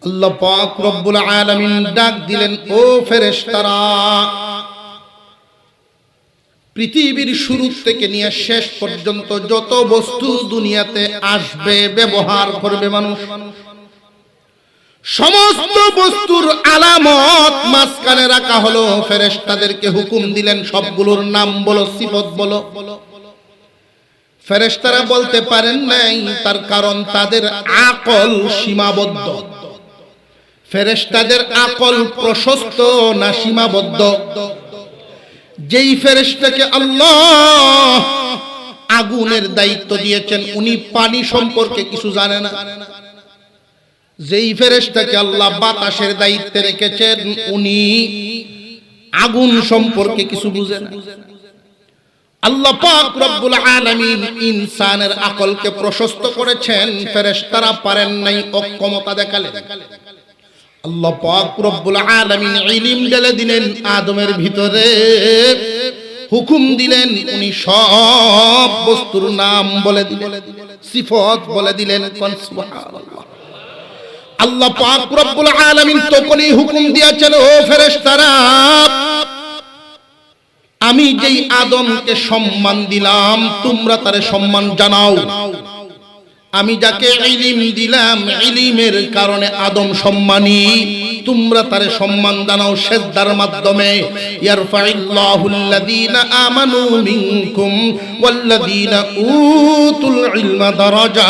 আল্লাহ পাক রব্বুল আলামিন ডাক দিলেন, ও ফেরেশতারা, পৃথিবীর শুরু থেকে নিয়ে শেষ পর্যন্ত যত বস্তু দুনিয়াতে আসবে, ব্যবহার করবে মানুষ, সমস্ত বস্তুর আলামত মাঝখানে রাখা হলো। ফেরেশতাদেরকে হুকুম দিলেন সবগুলোর নাম বলো, সিফত বলো। ফেরেশতারা বলতে পারেন নাই, তার কারণ তাদের আকল সীমাবদ্ধ। ফেরেশতাদের আকল প্রশস্ত না সীমাবদ্ধ? যেই ফেরেশতাকে আল্লাহ আগুনের দায়িত্ব দিয়েছেন, উনি পানি সম্পর্কে কিছু জানে না। যেই ফেরেশতাকে আল্লাহ বাতাসের দায়িত্বে রেখেছেন, উনি আগুন সম্পর্কে কিছু বুঝেন না। আল্লাহ পাক রব্বুল আলামিন ইনসানের আকলকে প্রশস্ত করেছেন, ফেরেশতারা পারেন নাই, অক্ষমতা দেখালেন। আল্লাহ পাক রব্বুল আলামিন ইলম ঢেলে দিলেন আদমের ভিতরে, হুকুম দিলেন, উনি সব বস্তুর নাম বলে দিলেন, সিফত বলে দিলেন। সুবহানাল্লাহ। আল্লাহ পাক রব্বুল আলামিন তখনই হুকুম দিয়েছেন, ও ফেরেশতারা, আমি যেই আদমকে সম্মান দিলাম, তোমরা তারে সম্মান জানাও। আমি যাকে ইলম দিলাম, ইলমের কারণে আদম সম্মানী, তোমরা তারে সম্মান জানাও সিজদার মাধ্যমে। ইয়ারফাইল্লাহুল্লাযীনা আমানু মিনকুম ওয়াল্লাযীনা উতুল ইলমা দারাজাত।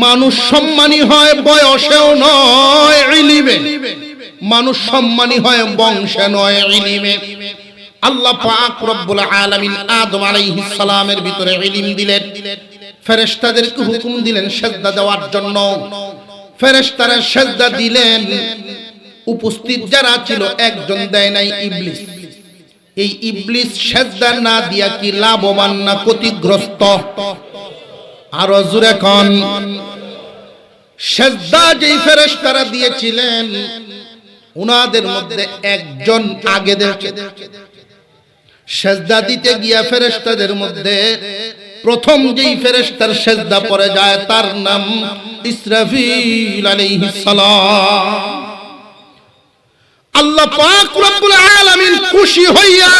মানুষ সম্মানী হয় বয়সেও নয়, ইলমে। মানুষ সম্মানী হয় বংশে নয়, ইলমে। আল্লাহ পাক রব্বুল আলামিন আদম আলাইহিস সালামের ভিতরে ইলম দিলেন, ফেরেশতাদেরকে হুকুম দিলেন সিজদা দেওয়ার জন্য। ফেরেশতারা সিজদা দিলেন, উপস্থিত যারা ছিল একজন দেয় নাই, ইবলিস। এই ইবলিস সিজদা না দিয়া কি লাভবান না ক্ষতিগ্রস্ত? আরো জোরে কোন। সিজদা যেই ফেরেশতারা দিয়েছিলেন, উনাদের মধ্যে একজন আগে দেখে সিজদা দিতে গিয়া ফেরেশতাদের মধ্যে প্রথম যেই ফেরেশতার সিজদা পড়ে যায়, তার নাম ইসরাফিল আলাইহিস সালাম। আল্লাহ পাক রব্বুল আলামিন খুশি হইয়া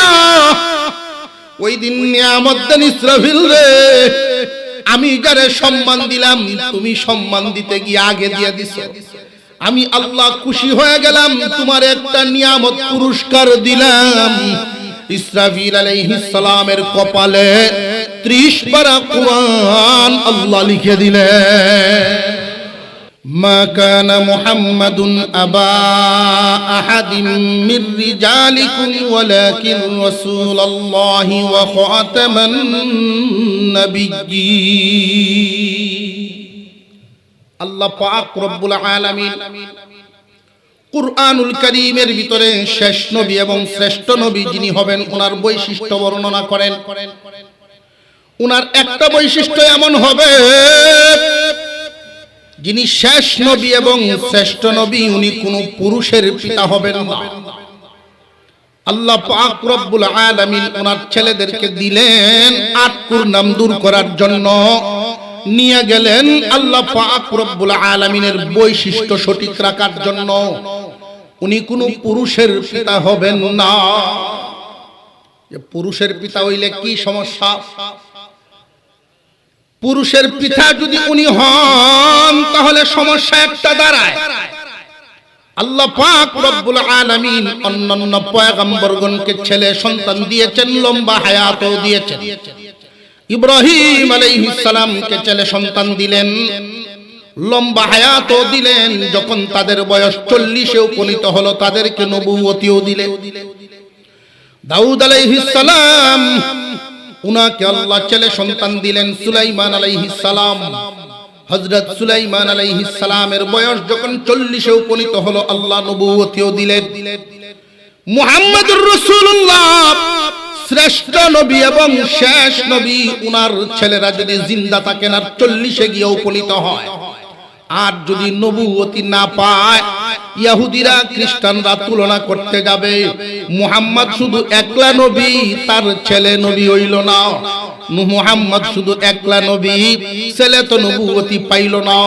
ওই দিন নিয়ামত দেন, ইসরাফিল রে, আমি যারে সম্মান দিলাম, তুমি সম্মান দিতে গিয়ে আগে দিয়ে দিছো। আমি আল্লাহ খুশি হয়ে গেলাম, তোমার একটা নিয়ামত পুরস্কার দিলাম। ইসরাফিল আলাইহিস সালামের কপালে 30 পারা কুরআন আল্লাহ লিখে দিলেন। মা কানা মুহাম্মাদুন আবা আহাদিম মির রিজালিকুম ওয়ালাকিন রাসূলুল্লাহি ওয়া খাতামান নাবিয়্যিন। আল্লাহ পাক রব্বুল আলামিন কুরআনুল কারীমের ভিতরে শেষ নবী এবং শ্রেষ্ঠ নবী যিনি হবেন, ওনার বৈশিষ্ট্য বর্ণনা করেন। ওনার একটা বৈশিষ্ট্য এমন হবে, যিনি শেষ নবী এবং শ্রেষ্ঠ নবী, উনি কোনো পুরুষের পিতা হবেন না। আল্লাহ পাক রব্বুল আলামিন ওনার ছেলেদেরকে দিলেন 8 কুরনাম দূর করার জন্য, নিয়ে গেলেন আল্লাহ পাক রব্বুল আলামিনের বৈশিষ্ট্য সঠিক রাখার জন্য। উনি কোনো পুরুষের পিতা হবেন না। যে পুরুষের পিতা হইলে কি সমস্যা? পুরুষের পিতা যদি উনি হন, তাহলে সমস্যা একটা দাঁড়ায়। আল্লাহ পাক রব্বুল আলামিন অন্যান্য পয়গম্বরগণকে ছেলে সন্তান দিয়েছেন, লম্বা হায়াতও দিয়েছেন। ইব্রাহিম আলাইহিস সালামকে ছেলে সন্তান দিলেন, লম্বা হায়াতও দিলেন। যখন তাদের বয়স 40-এ উপনীত হলো, তাদেরকে নবুয়তিও দিলেন। দাউদ আলাইহিস সালাম, উনাকে আল্লাহ ছেলে সন্তান দিলেন। সুলাইমান আলাইহিস সালাম, হযরত সুলাইমান আলাইহিস সালামের বয়স যখন 40-এ উপনীত হলো, আল্লাহ নবুয়তিও দিলেন। মুহাম্মদুর রাসূলুল্লাহ শ্রেষ্ঠ নবী এবং শেষ নবী, উনার ছেলেরা যদি জিন্দা থাকেন আর 40-এ গিয়ে উপনীত হয়, আর যদি নবুয়তি না পায়, ইহুদিরা খ্রিস্টানরা তুলনা করতে যাবে, মুহাম্মদ শুধু একলা নবী, তার ছেলে নবী হইল না। মুহাম্মদ শুধু একলা নবী, ছেলে তো নবুয়তি পাইল না।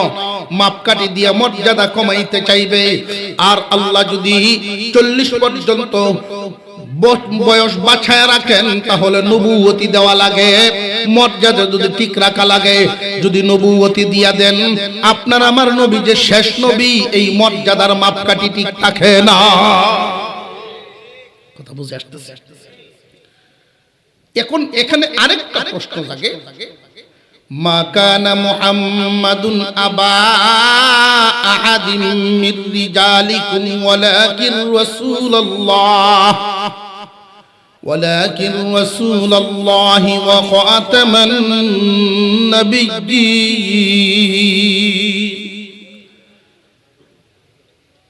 মাপকাঠি দিয়ে মর্যাদা কমাইতে চাইবে। আর আল্লাহ যদি 40 পর্যন্ত বয়স বাছায় রাখেন, তাহলে নবুয়তি দেওয়া লাগে, মর্যাদা যদি ঠিক রাখা লাগে। যদি নবুয়তি দিয়া দেন, আপনার আমার নবী যে শেষ নবী, এই মর্যাদার মাপকাঠি ঠিক থাকে না। কথা বুঝে আসতেছে? এখন এখানে আরেকটা প্রশ্ন লাগে, মা কানা মুহাম্মাদুন আবা আহাদিম মির রিজালিকুম ওয়ালাকিন রাসূলুল্লাহি ওয়া খাতামান নাবিয়্যিন।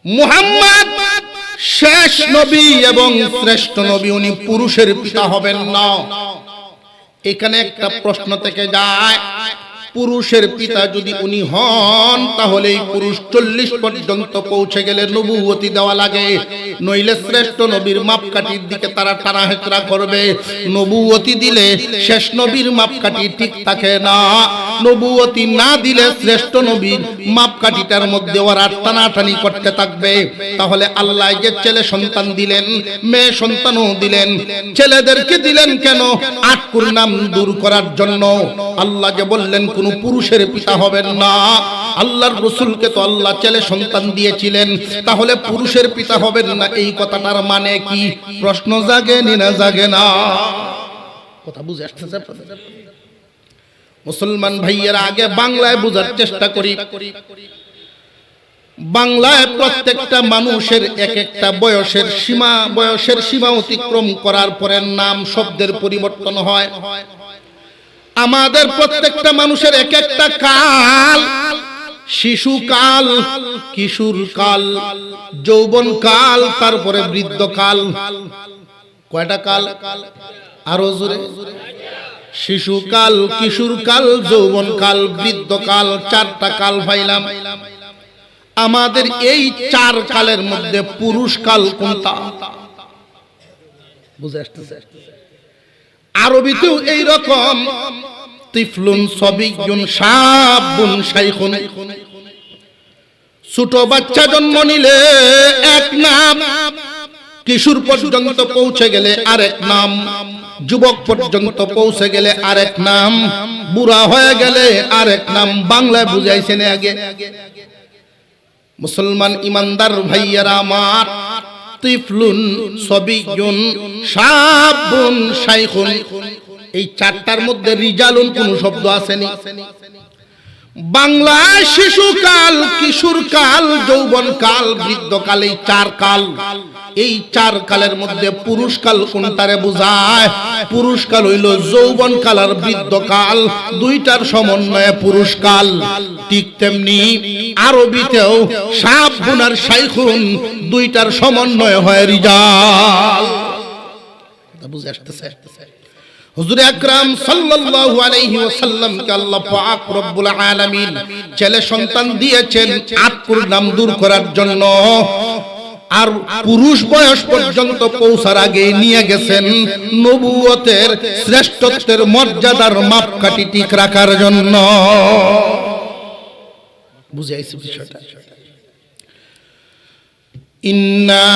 মুহাম্মদ শেষ নবী এবং শ্রেষ্ঠ নবী, উনি পুরুষের পিতা হবেন না। এখানে একটা প্রশ্ন থেকে যায়, পুরুষের পিতা যদি উনি হন, তাহলে এই পুরুষ 40 পর্যন্ত পৌঁছে গেলে নবুয়তি দেওয়া লাগে, নইলে শ্রেষ্ঠ নবীর মাপকাঠির দিকে তারা টানাহেচড়া করবে। নবুয়তি দিলে শেষ নবীর মাপকাঠি ঠিক থাকে না, নবুয়তি না দিলে শ্রেষ্ঠ নবীর মাপকাঠিটার মধ্যে ওরা টানাটানি করতে থাকবে। তাহলে আল্লাহ যে ছেলে সন্তান দিলেন, মেয়ে সন্তানও দিলেন, ছেলেদেরকে দিলেন কেন? আটকুর নাম দূর করার জন্য। আল্লাহ যে বললেন কোন পুরুষের পিতা হবেন না, আল্লাহর রাসূলকে তো আল্লাহ ছেলে সন্তান দিয়েছিলেন, তাহলে পুরুষের পিতা হবেন না, এই কথাটার মানে কি? প্রশ্ন জাগে না জাগে না? কথা বুঝে আসতেছে? মুসলমান ভাইয়েরা, আগে বাংলায় বোঝার চেষ্টা করি। বাংলায় প্রত্যেকটা মানুষের এক একটা বয়সের সীমা অতিক্রম করার পরে নাম শব্দের পরিবর্তন হয়। আমাদের প্রত্যেকটা মানুষের এক একটা কাল, শিশুকাল, কিশোর কাল, যৌবন কাল, তারপরে বৃদ্ধ কাল। কয়টা কাল? আরো জোরে। শিশুকাল, কিশোর কাল, যৌবন কাল, বৃদ্ধ কাল, 4টা কাল পাইলাম। আমাদের এই 4 কালের মধ্যে পুরুষ কাল কোনটা? বুঝে আসতেছে? আরবিতেও এই রকম, তিফলুন সবিয়ুন শাবুন শাইখুন। ছোট বাচ্চা জন্ম নিলে এক নাম, কিশোর পর্যন্ত পৌঁছে গেলে আরেক নাম, যুবক পর্যন্ত পৌঁছে গেলে আরেক নাম, বুড়া হয়ে গেলে আরেক নাম। বাংলায় বুঝাইছেন আগে। মুসলমান ইমানদার ভাইয়ারা আমার, তিফলুন সবিয়ুন শাবুন শাইখুন, এই 4টার মধ্যে রিজালুন কোন শব্দ আসেনি। বাংলায় শিশুকাল, কিশোর কাল, যৌবন কাল, বৃদ্ধ কাল, এই 4 কাল। এই 4 কালের মধ্যে পুরুষ কাল কোনটারে বোঝায়? পুরুষ কাল হইল যৌবন কাল আর বৃদ্ধ কাল, 2টার সমন্বয়ে পুরুষ কাল। ঠিক তেমনি আরবিতেও শাবুন আর শাইখুন, 2টার সমন্বয় হয় রিজাল। বুঝে আসতেছে? হুজুর আকরাম সাল্লাল্লাহু আলাইহি ওয়াসাল্লাম কে আল্লাহ পাক রব্বুল আলামিন ছেলে সন্তান দিয়েছেন আটকুর নাম দূর করার জন্য, আর পুরুষ বয়স পর্যন্ত পৌঁছার আগে নিয়ে গেছেন নবুয়তের শ্রেষ্ঠত্বের মর্যাদার মাপকাঠি ঠিক রাখার জন্য। বুঝে আইছে বিষয়টা? ইন্না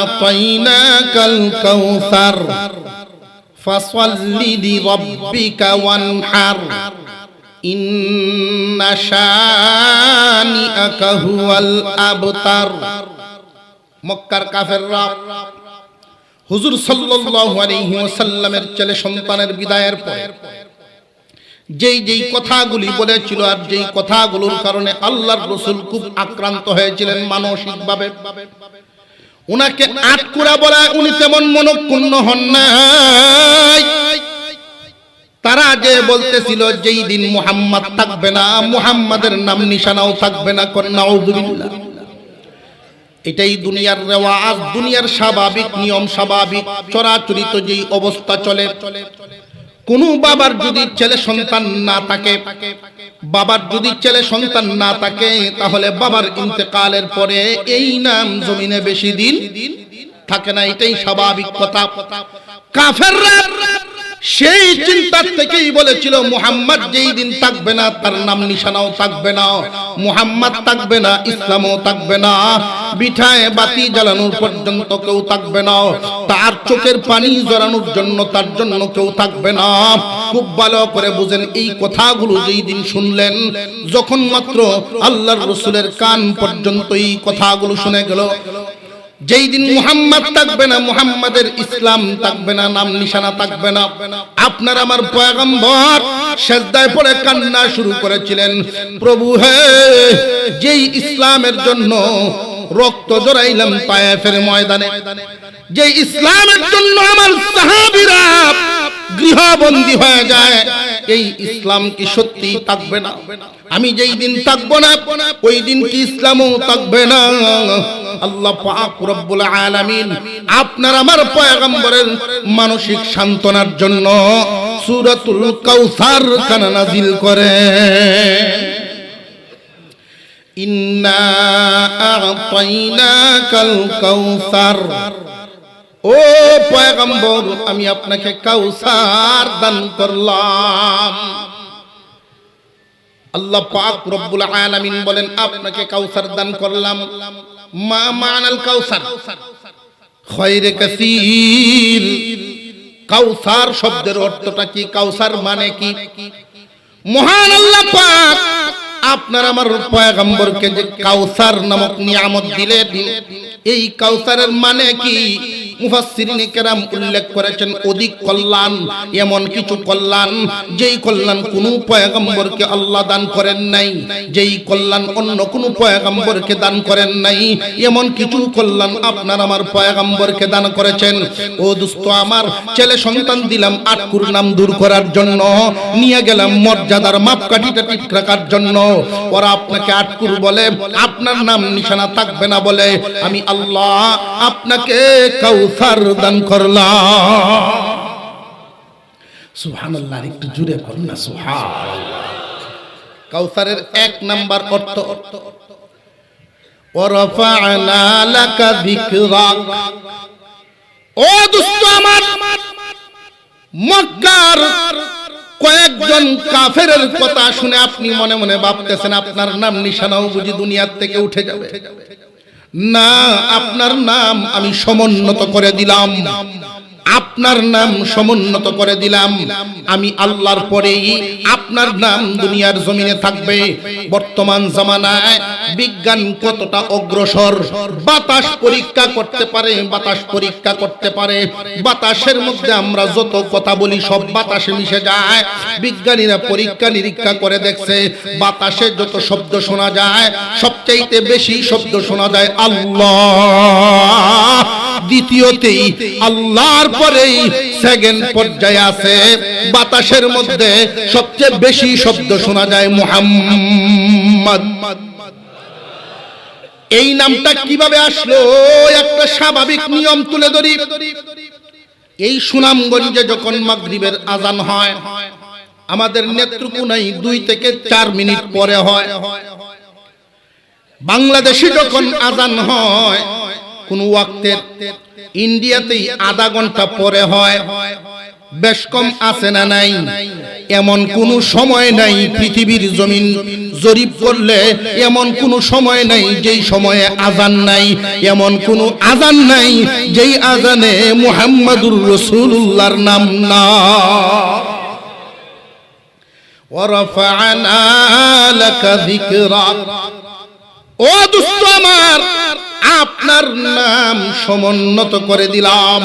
আ'তাইনাকাল কাউসার ফাসাল্লি লিরাব্বিকা ওয়ানহার ইন্না শানিআকা হুয়াল আবতার। মক্কার কাফেররা হুজুর সাল্লাল্লাহু আলাইহি ওয়াসাল্লামের ছেলে সন্তানের বিদায়ের পর যেই যেই কথাগুলি বলেছিল, আর যেই কথাগুলোর কারণে আল্লাহর রাসূল খুব আক্রান্ত হয়েছিলেন মানসিকভাবে, উনাকে আটকুরা বলায় উনি তেমন মনক্ষুণ্ণ হন নাই। তারা যে বলতেছিল যেই দিন মুহাম্মদ থাকবে না, মুহাম্মাদের নাম নিশানাও থাকবে না, নাউযুবিল্লাহ। এটাই দুনিয়ার রেওয়াজ, দুনিয়ার স্বাভাবিক নিয়ম, স্বাভাবিক চরাচরিত যেই অবস্থা চলে। কোন বাবার যদি ছেলে সন্তান না থাকে, বাবার যদি ছেলে সন্তান না থাকে, তাহলে বাবার ইন্তেকালের পরে এই নাম জমিনে বেশি দিন থাকে না, এটাই স্বাভাবিক কথা। কাফেররা সেই চিন্তার থেকেই বলেছিল মুহাম্মদ যেই দিন থাকবে না তার নাম নিশানাও থাকবে না, মুহাম্মদ থাকবে না, ইসলামও থাকবে না, বিঠায় বাতি জ্বালানোর পর্যন্ত কেউ থাকবে না, তার চোখের পানি জড়ানোর জন্য তার জন্য কেউ থাকবে না। খুব ভালো করে বুঝেন, এই কথাগুলো যেই দিন শুনলেন, যখন মাত্র আল্লাহর রাসূলের কান পর্যন্ত এই কথাগুলো শুনে গেল, যেই দিন মুহাম্মদ থাকবে না, মুহাম্মাদের ইসলাম থাকবে না, নাম নিশানা থাকবে না, আপনার আমার পয়গম্বর সিজদায় পড়ে কান্না শুরু করেছিলেন, প্রভু হে, যেই ইসলামের জন্য রক্ত জড়াইলাম তায়েফের ময়দানে, যেই ইসলামের জন্য আমার সাহাবীরা গৃহবন্দী হয়ে যায়, এই ইসলাম কি সত্যি থাকবে না? আমি যেই দিন থাকবো না ওই দিন কি ইসলামও থাকবে না? আল্লাহ পাক রব্বুল আলামিন আপনার আমার পয়গম্বরের মানসিক সান্ত্বনার জন্য সূরাতুল কাউসার কানা নাজিল করে, ইন্না আ'তাইনাকাল কাউসার, ও পয়গম্বর আমি আপনাকে কাউসার দান করলাম। আল্লাহ পাক রব্বুল আলামিন বলেন আপনাকে কাউসার দান করলাম। মা মানাল কাউসার? খয়রে কাসীর। কাউসার শব্দের অর্থটা কি? কাউসার মানে কি? মহান আল্লাহ পাক আপনার আমার পয়গম্বরকে যে কাউসার নামক নিয়ামত দিলেন, এই কাউসারের মানে কি? মুফাসসিরিনে কেরাম উল্লেখ করেছেন অধিক কল্যাণ, এমন কিছু কল্যাণ যেই কল্যাণ কোন পয়গম্বরকে আল্লাহ দান করেন নাই, যেই কল্যাণ অন্য কোন পয়গম্বরকে দান করেন নাই, এমন কিছু কল্যাণ আপনার আমার পয়গম্বরকে দান করেছেন। ও দোস্ত আমার, ছেলে সন্তান দিলাম আটকুর নাম দূর করার জন্য, নিয়ে গেলাম মর্যাদার মাপকাঠিটা ঠিক রাখার জন্য, ওরা আপনাকে আটকুর বলে, আপনার নাম নিশানা থাকবে না বলে, আমি আল্লাহ আপনাকে কাউসার দান করলাম। সুবহানাল্লাহ, একটু জোরে বলুন না সুবহানাল্লাহ। কাউসারের এক নাম্বার অর্থ, ওয়ারাফা'না লাকা যিকরাক। ও দোস্ত আমার, মক্কার কয়েকজন কাফেরের কথা শুনে আপনি মনে মনে ভাবতেছেন আপনার নাম নিশানাও বুঝি দুনিয়ার থেকে উঠে যাবে। না, আপনার নাম আমি সমুন্নত করে দিলাম, আপনার নাম সমুন্নত করে দিলাম। আমি আল্লাহর পরেই আপনার নাম দুনিয়ার জমিনে থাকবে। বর্তমান জামানায় বিজ্ঞান কতটা অগ্রসর, বাতাস পরীক্ষা করতে পারে, বাতাস পরীক্ষা করতে পারে, বাতাসের মধ্যে আমরা যত কথা বলি সব বাতাসে মিশে যায়। বিজ্ঞানীরা পরীক্ষা নিরীক্ষা করে দেখছে, বাতাসে যত শব্দ শোনা যায় সবচাইতে বেশি শব্দ শোনা যায় আল্লাহ, দ্বিতীয়তেই আল্লাহর পরেই সেকেন্ড পর্যায়ে আছে, বাতাসের মধ্যে সবচেয়ে বেশি শব্দ শোনা যায় মুহাম্মদ। এই নামটা কিভাবে আসলো? একটা স্বাভাবিক নিয়ম তুলে ধরি। এই সুনামগঞ্জে যখন মাগরিবের আজান হয়, আমাদের নেত্রকোনায় 2 থেকে 4 মিনিট পরে হয়। বাংলাদেশে যখন আজান হয় কোন ওয়াক্তের, ইন্ডিয়াতেই আধা ঘন্টা পরে হয়। বেশ কম আছে না নাই? এমন কোন সময় নাই পৃথিবীর জমিন জরিপ করলে এমন কোন সময় নাই যেই সময়ে আজান নাই, এমন কোন আজান নাই যেই আজানে মুহাম্মাদুর রাসূলুল্লাহর নাম না। ওয়ারাফা'না লাকা যিকরাক। ও দোস্ত আমার, আপনার নাম সমুন্নত করে দিলাম।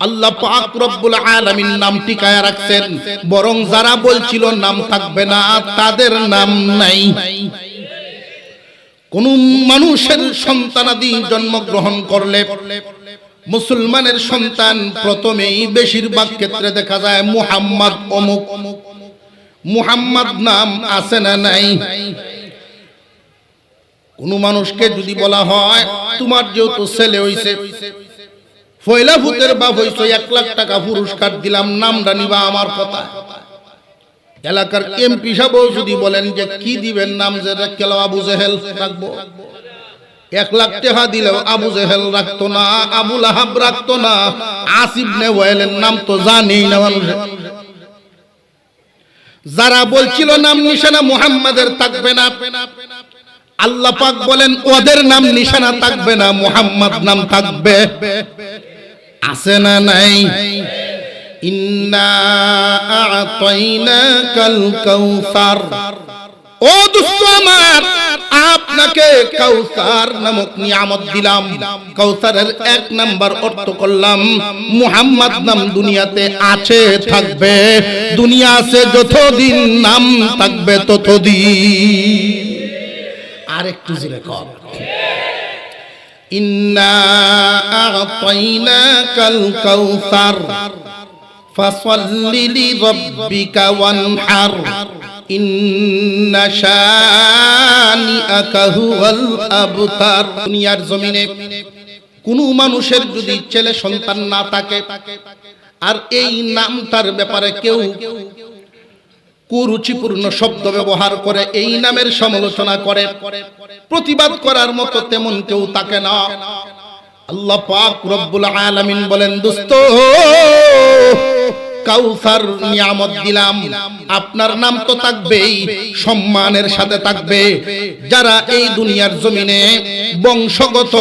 আল্লাহ পাক রব্বুল আলামিন নাম টিকায়া রাখছেন, বরং যারা বলছিল নাম থাকবে না তাদের নাম নাই। কোন মানুষের সন্তানাদি জন্মগ্রহণ করলে মুসলমানের সন্তান প্রথমেই বেশিরভাগ ক্ষেত্রে দেখা যায় মুহাম্মদ অমুক। মুহাম্মদ নাম আছে না নাই? কোন মানুষকে যদি বলা হয় তোমার যেহেতু ছেলে হইছে পয়লা ভূতের বাপ হইছো, 1 লাখ টাকা পুরস্কার দিলাম, নামটা নিবা আমার কথা। এলাকার এমপি সাহেব যদি বলেন যে কি দিবেন নাম, যে রাখলো আবু জেহেল রাখবো, 1 লাখ টাকা দিলেও আবু জেহেল রাখতো না, আবু লাহাব রাখতো না, আসিফ নে ওয়াইলের নাম তো জানেই না মানুষ। যারা বলছিল নাম নিশানা মুহাম্মাদের থাকবে না, আল্লাহ পাক বলেন ওদের নাম নিশানা থাকবে না, মুহাম্মদ নাম থাকবে। আছে না নাই? ইন্না আ'তাইনাকাল কাউসার, ও দোস্ত আমার, আপনাকে কাউসার নামক নিয়ামত দিলাম। কাউসারের 1 নাম্বার অর্থ করলাম মুহাম্মদ নাম দুনিয়াতে আছে, থাকবে। দুনিয়া আছে যতদিন নাম থাকবে ততদিন। আর একটু জোরে কর, ইন্না আ'তাইনাকাল কাউসার ফাসাল্লি লিরাব্বিকা ওয়ানহার ইন্না শানিআকা হুয়াল আবতার। দুনিয়ার জমিনে কোন মানুষের যদি ছেলে সন্তান না থাকে আর এই নামটার ব্যাপারে কেউ কুরুচিপূর্ণ শব্দ ব্যবহার করে, এই নামের সমালোচনা করে, প্রতিবাদ করার মতো তেমন কেউ থাকে না। আল্লাহ পাক রব্বুল আলামিন বলেন, দোস্ত কাউসার নিয়ামত দিলাম, আপনার নাম তো থাকবেই, সম্মানের সাথে থাকবে। যারা এই দুনিয়ার জমিনে বংশগত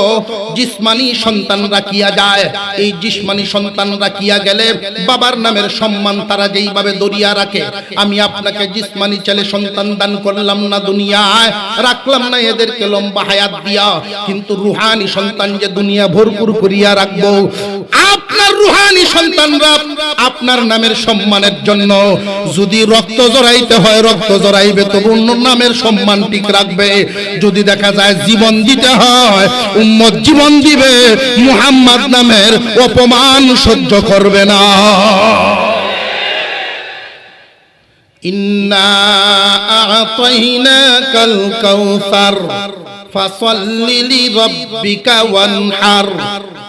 জিসমানি সন্তান রাখিয়া যায়, এই জিসমানি সন্তান রাখিয়া গেলে বাবার নামের সম্মান তারা যেইভাবে দরিয়া রাখে, আমি আপনাকে জিসমানি ছেলে সন্তান দান করলাম না দুনিয়ায়, রাখলাম না এদেরকে লম্বা হায়াত দিয়া, কিন্তু রুহানি সন্তান যে দুনিয়া ভরপুর করিয়া রাখবো। আপনার রুহানি সন্তানরা আপনার নামের সম্মানের জন্য যদি রক্ত জড়াইতে হয় রক্ত জড়াইবে, তবু নামের সম্মান ঠিক রাখবে। যদি দেখা যায় জীবন দিতে হয় উম্মত জীবন দিবে, মুহাম্মদ নামের অপমান সহ্য করবে না। ইন্না আ'তাইনাকাল কাউসার ফাসাল্লি লিরাব্বিকা ওয়ানহার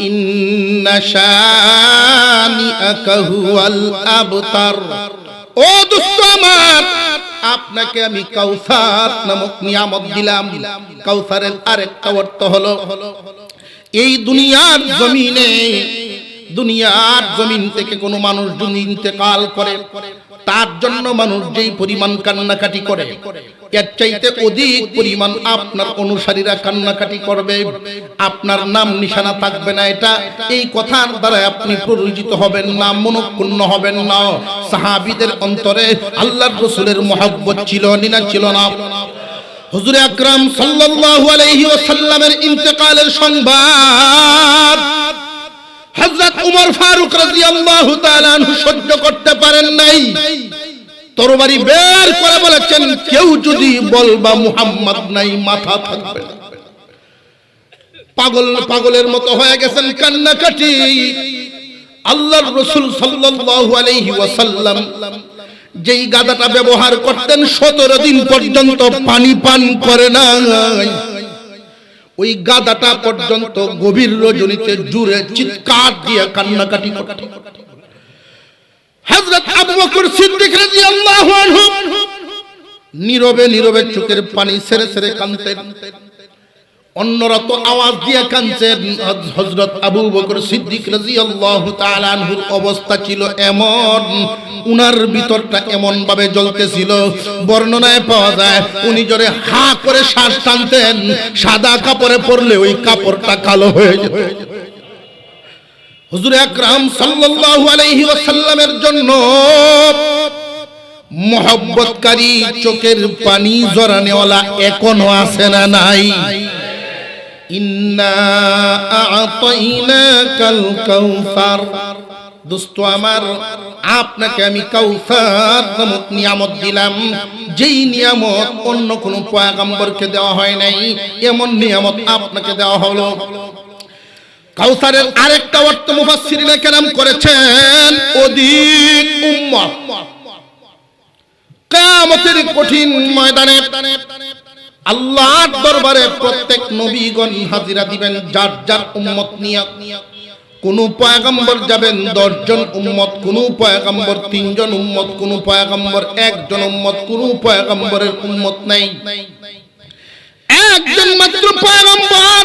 ইন্না শানিআকা হুয়াল আবতার। ও দোস্ত আমার, আপনাকে আমি কাউসার নামক নিয়ামত দিলাম। কাউসারের আরেকটা অর্থ হলো এই দুনিয়ার জমিন থেকে কোনো মানুষ যদি ইন্তেকাল করে, তার জন্য মানুষ যেই পরিমাণ কান্নাকাটি করে, এর চাইতে অধিক পরিমাণ আপনার অনুসারীরা কান্নাকাটি করবে। আপনার নাম নিশানা থাকবে না, এটা এই কথার দ্বারা আপনি প্ররোচিত হবেন না, মনক্ষুণ্ণ হবেন না। সাহাবীদের অন্তরে আল্লাহর রাসূলের মহব্বত ছিল না ছিল না? হুজুর আকরাম সাল্লাল্লাহু আলাইহি ওয়াসাল্লামের ইন্তেকালের সংবাদ হযরত ওমর ফারুক রাদিয়াল্লাহু তাআলা আনহু সহ্য করতে পারেন নাই। তরবারি বের করে বলেছেন, কেউ যদি বলবা মুহাম্মদ নাই মাথা থাকবে না। পাগলের মতো হয়ে গেছেন কান্নাকাটি। আল্লাহর রাসূল সাল্লাল্লাহু আলাইহি ওয়াসাল্লাম যেই গাদাটা ব্যবহার করতেন 17 দিন পর্যন্ত পানি পান করে নাই, ওই গাদাটা পর্যন্ত গভীর রজনীতে জুড়ে চিৎকার দিয়ে কান্নাকাটি করতেন। হযরত আবু বকর সিদ্দিক রাদিয়াল্লাহু আনহু নীরবে নীরবে চোখের পানি ছেড়ে ছেড়ে কাঁদতেন, অন্যরা তো আওয়াজ দিয়ে কাঁদছেন। হযরত আবু বকর সিদ্দিক রাদিয়াল্লাহু তাআলা আনহুর অবস্থা ছিল এমন, উনার ভিতরটা এমন ভাবে জ্বলতেছিল, বর্ণনায় পাওয়া যায় উনি জোরে হা করে শ্বাস টানতেন, সাদা কাপড়ে পরলে ওই কাপড়টা কালো হয়ে যেত। হুজুর আকরাম সাল্লাল্লাহু আলাইহি ওয়াসাল্লামের জন্য মহব্বতকারী চোখের পানি জড়ানেওয়ালা এখনো আছে না নাই? ইন্না আ'তাইনাকাল কাউসার। দোস্ত আমার, আপনাকে আমি কাউসার নামক নিয়ামত দিলাম, যেই নিয়ামত অন্য কোন পয়গম্বরকে দেওয়া হয় নাই, এমন নিয়ামত আপনাকে দেওয়া হলো। কাউসারের আরেকটা অর্থ মুফাসসিরিনে কেরাম করেছেন অধিক উম্মত। কিয়ামতের কঠিন ময়দানে আল্লাহর দরবারে প্রত্যেক নবীগণ হাজিরা দিবেন যার যার উম্মত নিয়ে। কোন পয়গম্বর যাবেন 10 জন উম্মত, কোন পয়গম্বর 3 জন উম্মত, কোন পয়গম্বর 1 জন উম্মত, কোন পয়গম্বরের উম্মত নাই, একজন মাত্র পয়গম্বর।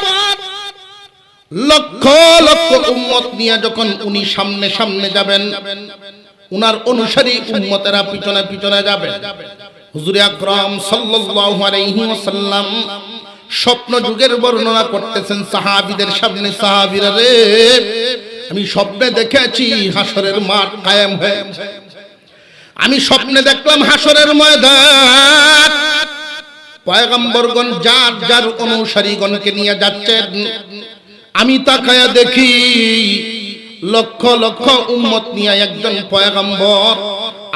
লক্ষ লক্ষ উম্মত নিয়ে যখন উনি সামনে সামনে যাবেন, উনার অনুসারী উম্মতেরা পিছনে পিছনে যাবে। হুজুর আকরাম সাল্লাল্লাহু আলাইহি ওয়াসাল্লাম স্বপ্ন যুগের বর্ণনা করতেছেন সাহাবীদের সামনে। সাহাবীরা রে, আমি স্বপ্নে দেখেছি হাসরের মাঠ কায়েম হয়ে, আমি স্বপ্নে দেখলাম হাসরের ময়দান, পয়গম্বরগণ যার যার অনুসারীগণকে নিয়ে যাচ্ছেন। আমি তাকায়া দেখি লক্ষ লক্ষ উম্মত নিয়ে একজন পয়গম্বর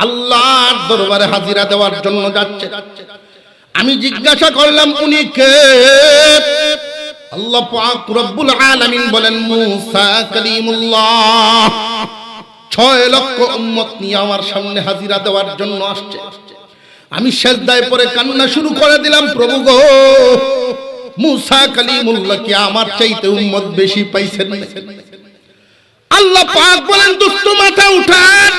আল্লাহর দরবারে হাজিরা দেওয়ার জন্য যাচ্ছে। আমি জিজ্ঞাসা করলাম উনি কে? আল্লাহ পাক রব্বুল আলামিন বলেন মুসা কালিমুল্লাহ 6 লক্ষ উম্মত নিয়ে আমার সামনে হাজিরা দেওয়ার জন্য আসছে। আমি সিজদায় পড়ে কান্না শুরু করে দিলাম, প্রভু গো, মুসা কালিমুল্লাহ কি আমার চাইতে উম্মত বেশি পাইছেন? আল্লাহ পাক বলেন দোস্ত মাথা উঠান,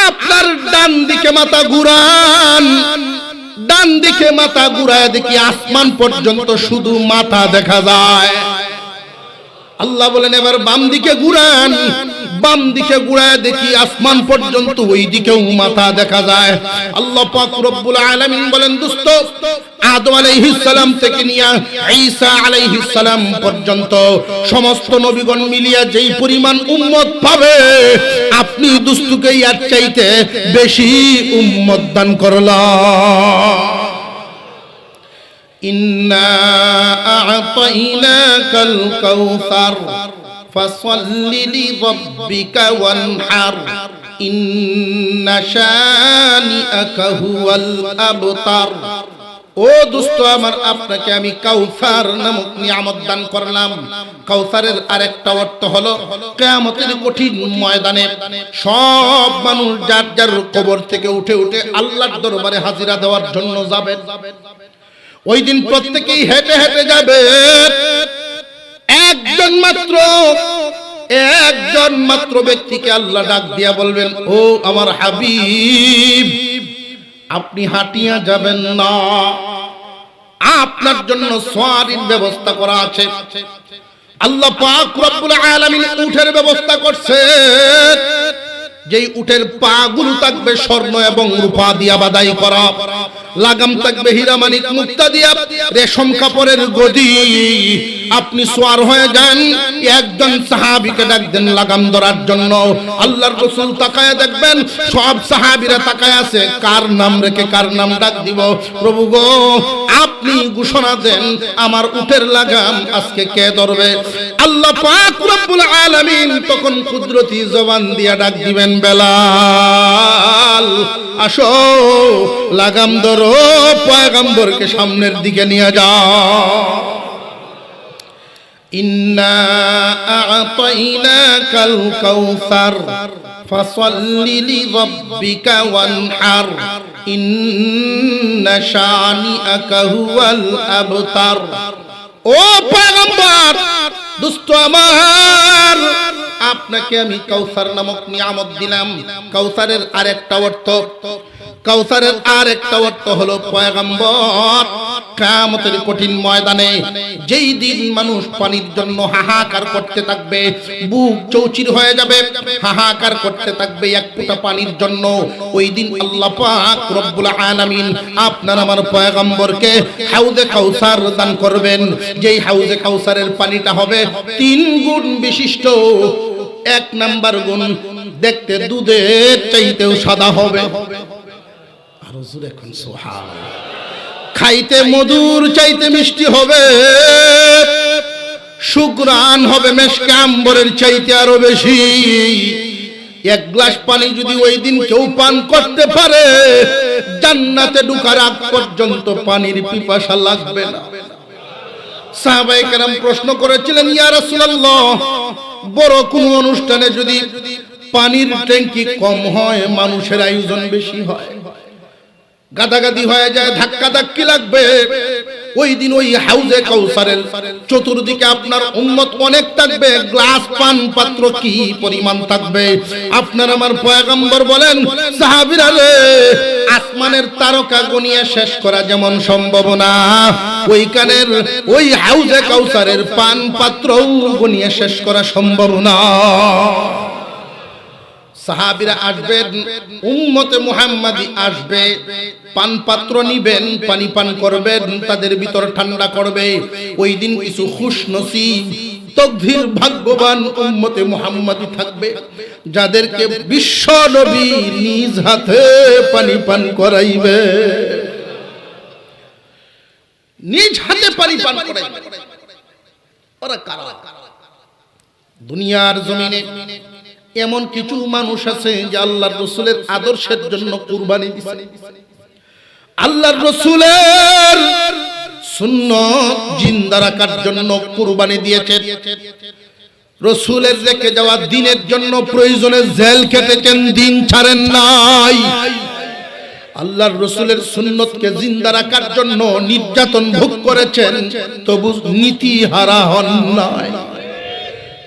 আপনার ডান দিকে মাথা ঘুরান। ডান দিকে মাথা ঘুরায় দেখি আসমান পর্যন্ত শুধু মাথা দেখা যায়। আল্লাহ বলেন এবার বাম দিকে ঘুরান। বাম দিকে ঘুরায় দেখি আসমান পর্যন্ত ওই দিকেও মাথা দেখা যায়। আল্লাহ পাক রব্বুল আলামিন বলেন দোস্ত আদম আলাইহিস সালাম থেকে নিয়ে ঈসা আলাইহিস সালাম পর্যন্ত সমস্ত নবীগণ মিলিয়া যেই পরিমাণ উম্মত পাবে, আপনি দোস্তকে এর চাইতে বেশি উম্মত দান করলেন। ইন্না আ'তাইনাকাল কাউসার ফাসাল্লি লিরাব্বিকা ওয়ানহার ইন্না শানিআকা হুয়াল আবতার। ও দোস্ত আমার, আপনাকে আমি কাউসার নামক নিয়ামত দান করলাম। কাউসারের আরেকটা অর্থ হলো কিয়ামতের কঠিন ময়দানে সব মানুষ যার যার কবর থেকে উঠে উঠে আল্লাহর দরবারে হাজিরা দেওয়ার জন্য যাবে। ওই দিন প্রত্যেকেই হেঁটে হেঁটে যাবে। একজন মাত্র ব্যক্তিকে আল্লাহ ডাক দিয়া বলবেন, ও আমার হাবিব, আপনি হাঁটিয়া যাবেন না, আপনার জন্য সওয়ারির ব্যবস্থা করা আছে। আল্লাহ পাক রব্বুল আলামিন উটের ব্যবস্থা করছে, যেই উটের পা গুলো থাকবে স্বর্ণ এবং রূপা দিয়া বাদাই করা, লাগাম থাকবে হীরা মানিক মুক্তা দিয়া, রেশম কাপড়ের গদি। আপনি সওয়ার হয়ে যান। একজন সাহাবীকে ডাক দেন লাগাম ধরার জন্য। আল্লাহর রাসূল তাকায়া দেখবেন সব সাহাবীরা তাকায় আছে, কার নাম রেখে কার নাম ডাক দিব? প্রভু গো, আপনি ঘোষণা দেন আমার উটের লাগাম আজকে কে ধরবে? আল্লাহ পাক রব্বুল আলামিন তখন কুদরতি জবান দিয়া ডাক দিবেন, বেলাল আসো, লাগাম ধরো, পয়গম্বরকে সামনের দিকে নিয়ে যাও। ইন্না আ'তাইনাকাল কাউসার ফাসাল্লি লিরাব্বিকা ওয়ানহার ইন্না শানিআকা হুয়াল আবতার। ও পয়গম্বর, দোস্ত আমার, আপনাকে আমি কাউসার নামক নিয়ামত দিলাম। কাউসারের আরেকটা অর্থ হলো পয়গম্বর কিয়ামতের কঠিন ময়দানে যেই দিন মানুষ পানির জন্য হাহাকার করতে থাকবে, বুক চৌচির হয়ে যাবে, হাহাকার করতে থাকবে এক ফোঁটা পানির জন্য, ওই দিন আল্লাহ পাক রব্বুল আলামিন আপনার আমার পয়গম্বরকে হাউজে কাউসার দান করবেন। যেই হাউজে কাউসারের পানিটা হবে 3 গুণ বিশিষ্ট। 1 নাম্বার গুণ, দেখতে দুধের চাইতেও সাদা হবে। আর হুজুর এখন সুবহানাল্লাহ, খাইতে মধুর চাইতে মিষ্টি হবে, সুগ্রাণ হবে মেশকে আম্বরের চাইতে আরো বেশি। 1 গ্লাস পানি যদি ওই দিন কেউ পান করতে পারে, জান্নাতে ঢোকার আগ পর্যন্ত পানির পিপাসা লাগবে না। সাহাবায়ে কেরাম প্রশ্ন করেছিলেন, ইয়া রাসূলুল্লাহ, বড় কোন অনুষ্ঠানে যদি পানির ট্যাঙ্কি কম হয়, মানুষের আয়োজন বেশি হয়, গাদাগাদি হয়ে যায়, ধাক্কা ধাক্কি লাগবে, ওই দিন ওই হাউজে কাউসারের চতুর্দিকে আপনার উম্মত অনেক থাকবে, গ্লাস পান পাত্র কি পরিমাণ থাকবে। আপনার আমার পয়গম্বর বলেন, সাহাবীরা রে, আসমানের তারকা গনিয়ে শেষ করা যেমন সম্ভব না, ওইখানের ওই হাউজে কাউসারের পান পাত্র গনিয়ে শেষ করা সম্ভব না। সাহাবীরা আসবেন, উম্মতে মুহাম্মাদি আসবে, পান পাত্র নিবেন, পানি পান করবেন, তাদের ভিতর ঠান্ডা করবে। ওই দিন কিছু খুশনসিব তকদীর ভাগ্যবান উম্মতে মুহাম্মাদি থাকবে, যাদেরকে বিশ্ব নবী নিজ হাতে পানি পান করাইবে, নিজ হাতে পানি পান করাইবে। ওরা কারা? দুনিয়ার জমিনে এমন কিছু মানুষ আছে যে আল্লাহর রাসূলের আদর্শের জন্য কুরবানি দিয়েছে, আল্লাহর রাসূলের সুন্নাত জিন্দা রাখার জন্য কুরবানি দিয়েছে, রাসূলের রেখে যাওয়া দ্বীনের জন্য প্রয়োজনে জেল কেটেছেন, দিন ছাড়েন নাই। আল্লাহর রাসূলের সুন্নতকে জিন্দা রাখার জন্য নির্যাতন ভোগ করেছেন, তবু নীতি হারা হন নাই।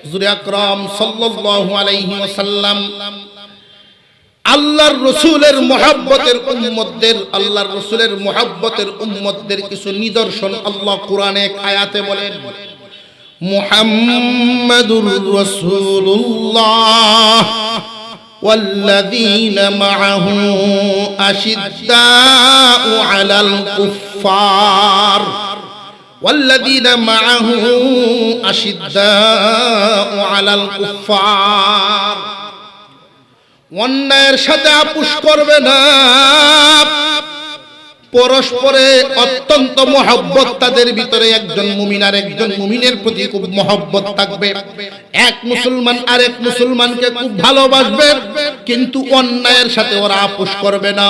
হুজুর আকরাম সাল্লাল্লাহু আলাইহি ওয়াসাল্লাম আল্লাহর রাসূলের মুহাব্বতের উম্মতদের, আল্লাহর রাসূলের মুহাব্বতের উম্মতদের কিছু নিদর্শন আল্লাহ কোরআনে এক আয়াতে বলেন, মুহাম্মাদুর রাসূলুল্লাহ ওয়াল্লাযীনা মাআহু আশিদ্দাউ আলাল কুফফার والذين معه أشداء على الكفار। অন্যায়ের সাথে আপোষ করবে না, পরস্পরে অত্যন্ত মহব্বত তাদের ভিতরে, একজন মুমিন আর একজন মুমিনের প্রতি খুব মহব্বত থাকবে, এক মুসলমান আরেক মুসলমানকে খুব ভালোবাসবে, কিন্তু অন্যায়ের সাথে ওরা আপোষ করবে না।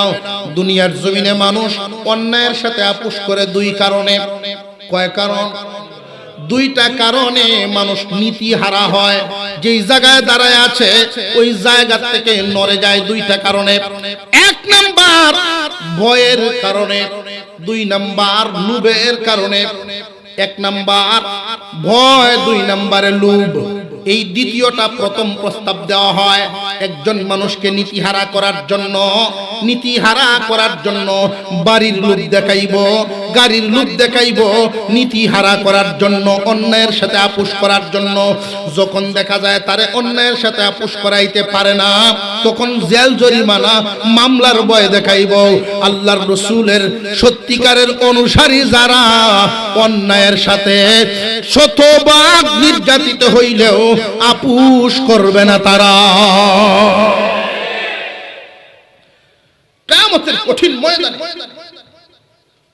দুনিয়ার জমিনে মানুষ অন্যায়ের সাথে আপোষ করে দুই কারণে। কয় কারণ? দুইটা কারণে মানুষ নীতি হারা হয়, যেই জায়গায় দাঁড়ায় আছে ওই জায়গা থেকে নড়ে যায় দুইটা কারণে। এক নাম্বার ভয়ের কারণে, দুই নাম্বার লোভের কারণে। এক নাম্বার ভয়, দুই নাম্বারে লোভ। এই দ্বিতীয়টা প্রথম প্রস্তাব দেওয়া হয় একজন মানুষকে নীতিহারা করার জন্য। নীতিহারা করার জন্য বাড়ির লোভ দেখাইব, গাড়ির লোভ দেখাইব, নীতিহারা করার জন্য, অন্যায়ের সাথে আপোষ করার জন্য। যখন দেখা যায় তারে অন্যায়ের সাথে আপোষ করাইতে পারে না, তখন জেল জরিমানা মামলার ভয় দেখাইব। আল্লাহর রাসূলের সত্যিকারের অনুসারী যারা অন্যায়ের সাথে শতভাগ নির্যাতিত হইলেও আপোষ করবে না তারা। কিয়ামতের কঠিন ময়দানে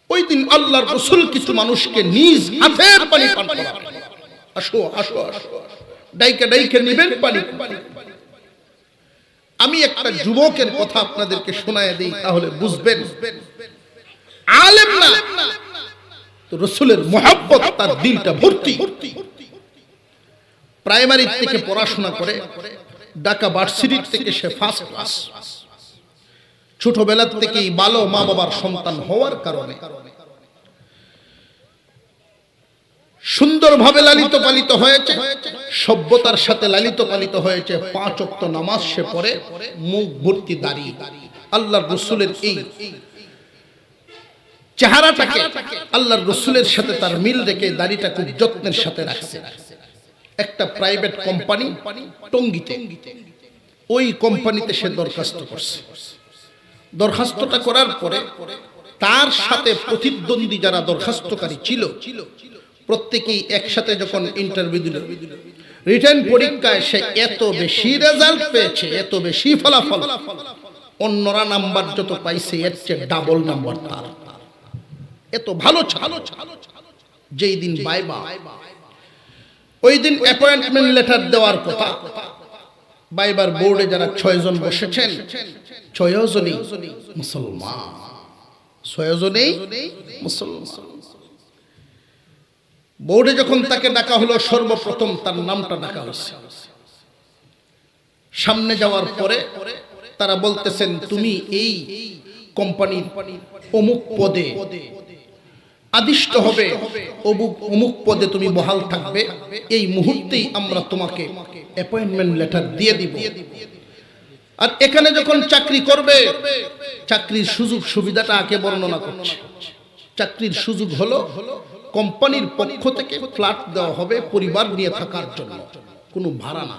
ওই দিন আল্লাহর রাসূল কিছু মানুষকে নিজ হাতে পানি পান করাবেন। আসো আসো আসো, ডাইকে ডাইকে নেবেন পানি। আমি একটা যুবকের কথা আপনাদেরকে শোনায় দেই, তাহলে বুঝবেন। আলেম না, তো রাসূলের মুহাব্বত তার দিলটা ভর্তি। প্রাইমারি থেকে পড়াশোনা করে, ঢাকা ভার্সিটি থেকে সে ফার্স্ট ক্লাস। ছোটবেলা থেকেই ভালো মা বাবার সন্তান হওয়ার কারণে সুন্দরভাবে লালিত পালিত হয়েছে, সভ্যতার সাথে লালিত পালিত হয়েছে। 5 ওয়াক্ত নামাজ সে পড়ে, মুখ ভর্তি দাড়ি। আল্লাহর রাসূলের এই চেহারাটাকে আল্লাহর রাসূলের সাথে তার মিল রেখে দাড়িটা খুব যত্নের সাথে রাখছে। একটা প্রাইভেট কোম্পানি টঙ্গীতে, ওই কোম্পানিতে সে দরখাস্ত করছে। দরখাস্তটা করার পরে তার সাথে প্রতিদ্বন্দ্বী যারা দরখাস্তকারী ছিল প্রত্যেকেই একসাথে যখন ইন্টারভিউ দিল, রিটেন পরীক্ষায় সে এত বেশি রেজাল্ট পেয়েছে, এত বেশি ফলাফল, অন্যরা নাম্বার যত পাইছে এর চেয়ে ডাবল নাম্বার তার। এত ভালো ছালো। যেই দিন বাইবা, ওই দিন অ্যাপয়েন্টমেন্ট লেটার দেওয়ার কথা। বাইবার বোর্ডে যারা 6 জন বসেছেন, 6 জনই মুসলমান, 6 জনই মুসলমান। বোর্ডে যখন তাকে ডাকা হলো, সর্বপ্রথম তার নামটা ডাকা হয়েছে। সামনে যাওয়ার পরে তারা বলতেছেন, তুমি এই কোম্পানির অমুক পদে আদিষ্ট হবে অমুক পদে তুমি বহাল থাকবে, এই মুহূর্তেই আমরা তোমাকে অ্যাপয়েন্টমেন্ট লেটার দিয়ে দিব। আর এখানে যখন চাকরি করবে, চাকরির সুযোগ সুবিধাটা আগে বর্ণনা করছে। চাকরির সুযোগ হলো কোম্পানির পক্ষ থেকে ফ্ল্যাট দেওয়া হবে পরিবার নিয়ে থাকার জন্য, কোনো ভাড়া না।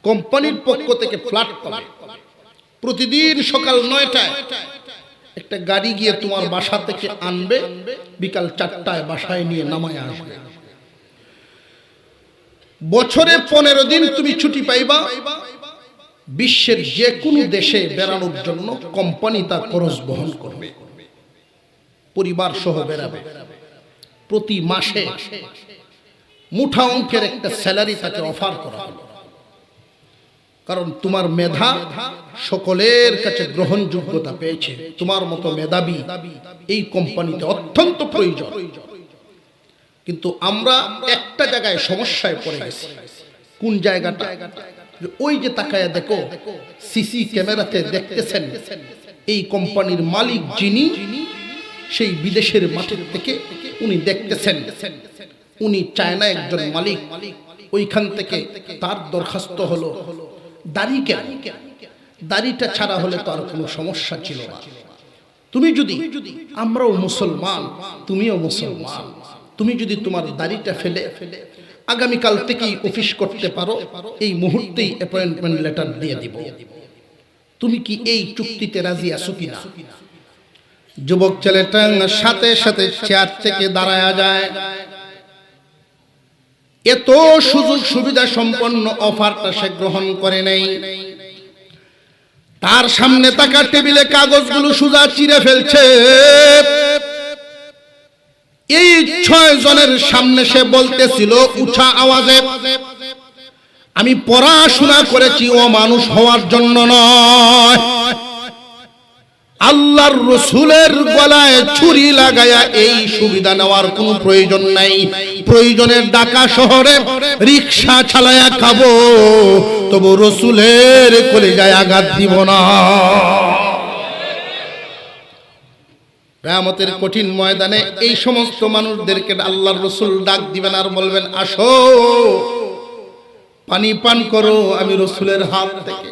কোম্পানির পক্ষ থেকে ফ্ল্যাট পাবে। প্রতিদিন সকাল 9টায় একটা গাড়ি গিয়ে তোমার বাসা থেকে আনবে, বিকাল 4টায় বাসায় নিয়ে নামায় আসবে। বছরে 15 দিন তুমি ছুটি পাইবা। বিশ্বের যে কোনো দেশে বেড়ানোর জন্য কোম্পানি তার খরচ বহন করবে, পরিবার সহ বেড়াবে। প্রতি মাসে মুঠা অঙ্কের একটা স্যালারি তাকে অফার করা হবে, কারণ তোমার মেধা সকলের কাছে গ্রহণযোগ্যতা পেয়েছে। তোমার মতো মেধাবী এই কোম্পানিতে অত্যন্ত প্রয়োজন। কিন্তু আমরা একটা জায়গায় সমস্যায় পড়ে গেছি। কোন জায়গাটা? ওই যে তাকায়া দেখো, সিসি ক্যামেরাতে দেখতেছেন এই কোম্পানির মালিক যিনি, সেই বিদেশের মাটির থেকে উনি দেখতেছেন। উনি চায়না একজন মালিক, ওইখান থেকে তার দরখাস্ত হলো দাড়ি কেন? দাড়িটা ছাড়া হলে তো আর কোনো সমস্যা ছিল না। তুমি যদি, আমরাও মুসলমান, তুমিও মুসলমান, তুমি যদি তোমার দাড়িটা ফেলে আগামীকাল থেকেই অফিস করতে পারো, এই মুহূর্তেই অ্যাপয়েন্টমেন্ট লেটার দিয়ে দিব। তুমি কি এই চুক্তিতে রাজি আছো কিনা? যুবক ছেলেটা সাথে সাথে চেয়ার থেকে দাঁড়ায়া যায়। এত সুযোগ সুবিধা সম্পন্ন অফারটা সে গ্রহণ করে নাই। তার সামনে থাকা টেবিলে কাগজগুলো সোজা চিরে ফেলছে। এই 6 জনের সামনে সে বলতেছিল উঁচা আওয়াজে, আমি পড়াশোনা করেছি ও মানুষ হওয়ার জন্য নয়, আল্লাহর রসুলের গলায় ছুরি লাগায়া এই সুবিধা নেওয়ার কোনো প্রয়োজন নাই। প্রয়োজনে ঢাকা শহরে রিক্সা চালায়া খাবো, তবু রসুলের কলিজায় আঘাত দিব না। কিয়ামতের কঠিন ময়দানে এই সমস্ত মানুষদেরকে আল্লাহর রসুল ডাক দিবেন আর বলবেন, আসো পানি পান করো আমি রসুলের হাত থেকে।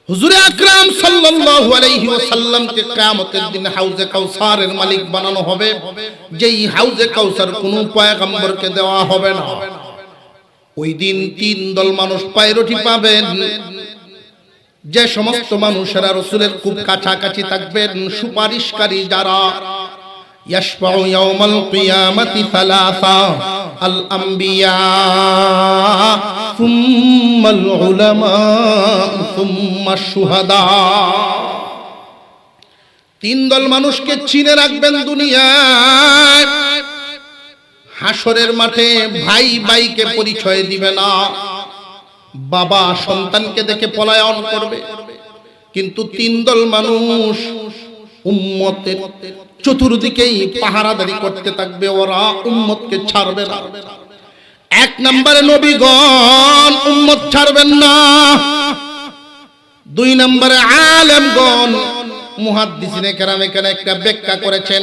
হুজুর আকরাম সাল্লাল্লাহু আলাইহি ওয়াসাল্লামকে কিয়ামতের দিন হাউজে কাউসারের মালিক বানানো হবে, যেই হাউজে কাউসার কোনো পয়গম্বরকে দেওয়া হবে না। ওই দিন 3 দল মানুষ পায়রটি পাবেন। যে সমস্ত মানুষেরা রাসূলের খুব কাছাকাছি থাকবেন, সুপারিশকারী যারা, ইয়াশফাউ ইয়াউমাল কিয়ামাতি সালাসা আল আম্বিয়া সুম্মাল উলামা সুম্মাশ শুহাদা। 3 দল মানুষকে চিনে রাখবেন দুনিয়ায়। হাসরের মাঠে ভাই ভাইকে পরিচয় দিবে না, বাবা সন্তানকে দেখে পলায়ন করবে। কিন্তু 3 দল মানুষ উম্মতের চতুর্দিকেই পাহারাদারি করতে থাকবে, ওরা উম্মতকে ছাড়বে না। 1 নম্বরে নবীগণ উম্মত ছাড়বেন না। 2 নম্বরে আলেমগণ। মুহাদ্দিসিনে কেরাম এখানে একটা ব্যাখ্যা করেছেন,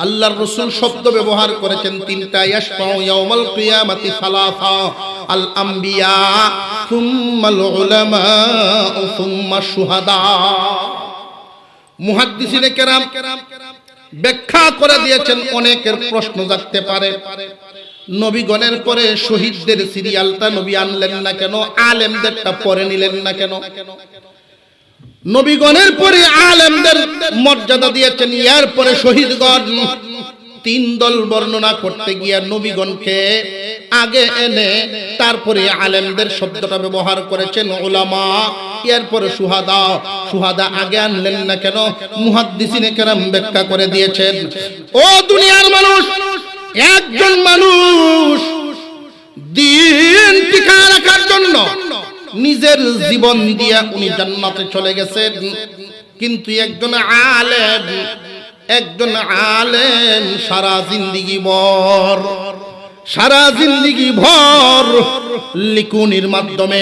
আল্লাহর রাসূল শব্দ ব্যবহার করেছেন 3টা, ইয়াশফাউ ইয়াউমাল কিয়ামাতি সালাসা আল আম্বিয়া সুম্মাল উলামা সুম্মাশ শুহাদা। মুহাদ্দিসিনে কেরাম ব্যাখ্যা করে দিয়েছেন। অনেকের প্রশ্ন জাগতে পারে, নবীগণের পরে শহীদদের সিরিয়ালটা নবী আনলেন না কেন, আলেমদেরটা পরে নিলেন না কেন? নবীগণের পরে আলেমদের মর্যাদা দিয়েছেন, এরপরে শহীদগণ। 3 দল বর্ণনা করতে গিয়ে নবীগণকে আগে এনে তারপরে আলেমদের শব্দটা ব্যবহার করেছেন উলামা, এরপরে শুহাদা। শুহাদা আগে আনলেন না কেন? মুহাদ্দিসিনে কেরাম ব্যাখ্যা করে দিয়েছেন, ও দুনিয়ার মানুষ, একজন মানুষ দিন টিকায় রাখার জন্য নিজের জীবন দিয়ে উনি জান্নাতে চলে গেছেন। কিন্তু একজন আলেম সারা জিন্দেগি ভর সারা জিন্দেগি ভর লিকুনির মাধ্যমে,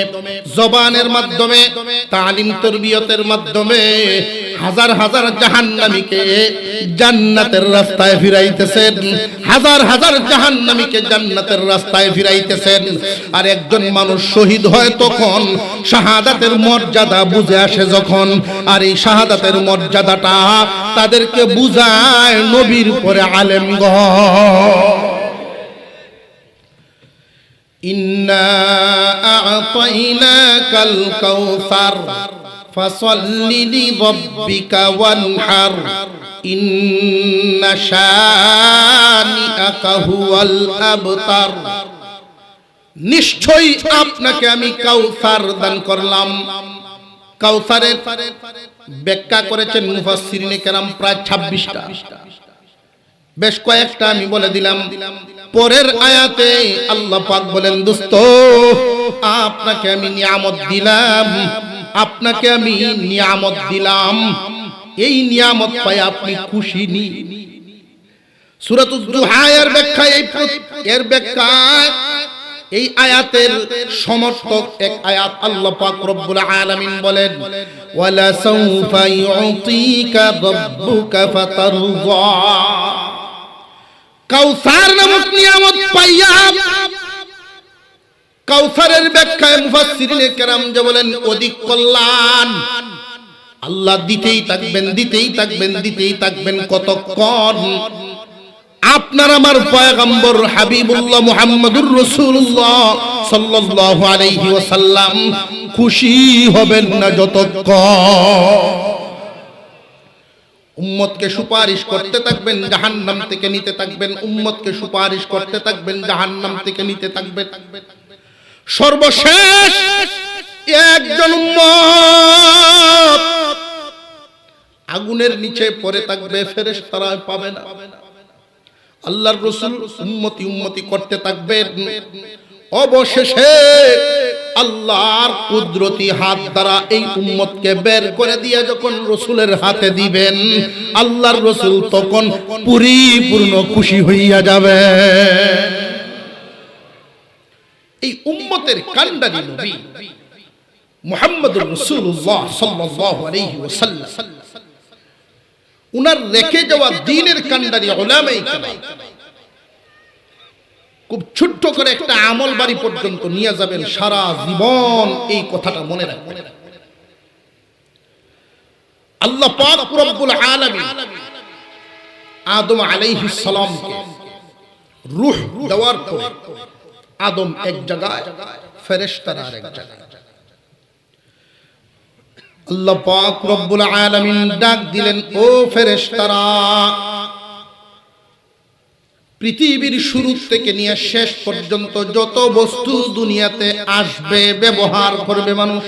জবানের মাধ্যমে, তালিম তরবিয়তের মাধ্যমে হাজার হাজার জাহান্নামীকে জান্নাতের রাস্তায় ফিরাইতেছেন, হাজার হাজার জাহান্নামীকে জান্নাতের রাস্তায় ফিরাইতেছেন। আর একজন মানুষ শহীদ হয় তখন শাহাদাতের মর্যাদা বুঝে আসে যখন, আর এই শাহাদাতের মর্যাদাটা তাদেরকে বুঝায় নবীর পরে আলেমগণ। ইন্না আ'তাইনাকাল কাউসার ফাসাল্লি লিরাব্বিকা ওয়ানহার ইন্না শানিআকা হুয়াল আবতার। নিশ্চয়ই আপনাকে আমি কাউসার দান করলাম। কাউসারের ব্যাখ্যা করেছেন মুফাসসিরিনে কেরাম প্রায় 26টা, বেশ কয়েকটা আমি বলে দিলাম। পরের আয়াতে আল্লাহ পাক বলেন, দোস্ত আপনাকে আমি নিয়ামত দিলাম, আপনাকে আমি নিয়ামত দিলাম, এই নিয়ামত পাই আপনি খুশি নি। সূরাতুজ দুহা এর ব্যাখ্যা, এর ব্যাখ্যা এই আয়াতের সমর্থক এক আয়াত আল্লাহ পাক রব্বুল আলামিন বলেন, ওয়ালা সাউফা ইউতিকা রাব্বুকা ফাতারদা। কাউসার নামক নিয়ামত পাইয়া, কাউসারের ব্যাখ্যায় মুফাসসিরিনে কেরাম যে বলেন অধিক কল্যাণ। আল্লাহ দিতেই থাকবেন, দিতেই থাকবেন, দিতেই থাকবেন। কতক্ষণ আপনার আমার পয়গম্বর হাবিবুল্লাহ মুহাম্মদুর রাসূলুল্লাহ সাল্লাল্লাহু আলাইহি ওয়াসাল্লাম খুশি হবেন না যতক্ষণ উম্মতকে সুপারিশ করতে থাকবেন, জাহান্নাম থেকে নিতে থাকবেন, উম্মতকে সুপারিশ করতে থাকবেন, জাহান্নাম থেকে নিতে থাকবেন। সর্বশেষ একজন উম্মত আগুনের নিচে পড়ে থাকবে, ফেরেশতারা পাবে না। আল্লাহর রাসূল উম্মতি উম্মতি করতে থাকবেন। অবশেষে আল্লাহর কুদরতি হাত দ্বারা এই উম্মতকে বের করে দিয়ে যখন রাসূলের হাতে দিবেন, আল্লাহর রাসূল তখন পরিপূর্ণ খুশি হইয়া যাবে। এই উম্মতের কান্ডারি নবী মুহাম্মদুর রাসূলুল্লাহ সাল্লাল্লাহু আলাইহি ওয়াসাল্লাম, উনার রেখে যাওয়া দ্বীনের কান্ডারি উলামায়ে কেরাম খুব ছোট্ট করে একটা আমল বাড়ি পর্যন্ত নিয়ে যাবেন, সারা জীবন এই কথাটা মনে রাখবেন। আল্লাহ পাক রব্বুল আলামিন আদম আলাইহিস সালামকে রূহ দেওয়ার পরে আদম এক জায়গায়, ফেরেশতারা আরেক জায়গায়। আল্লাহ পাক রব্বুল আলামিন ডাক দিলেন, ও ফেরেশতারা, পৃথিবীর শুরু থেকে নিয়ে শেষ পর্যন্ত যত বস্তু দুনিয়াতে আসবে, ব্যবহার করবে মানুষ,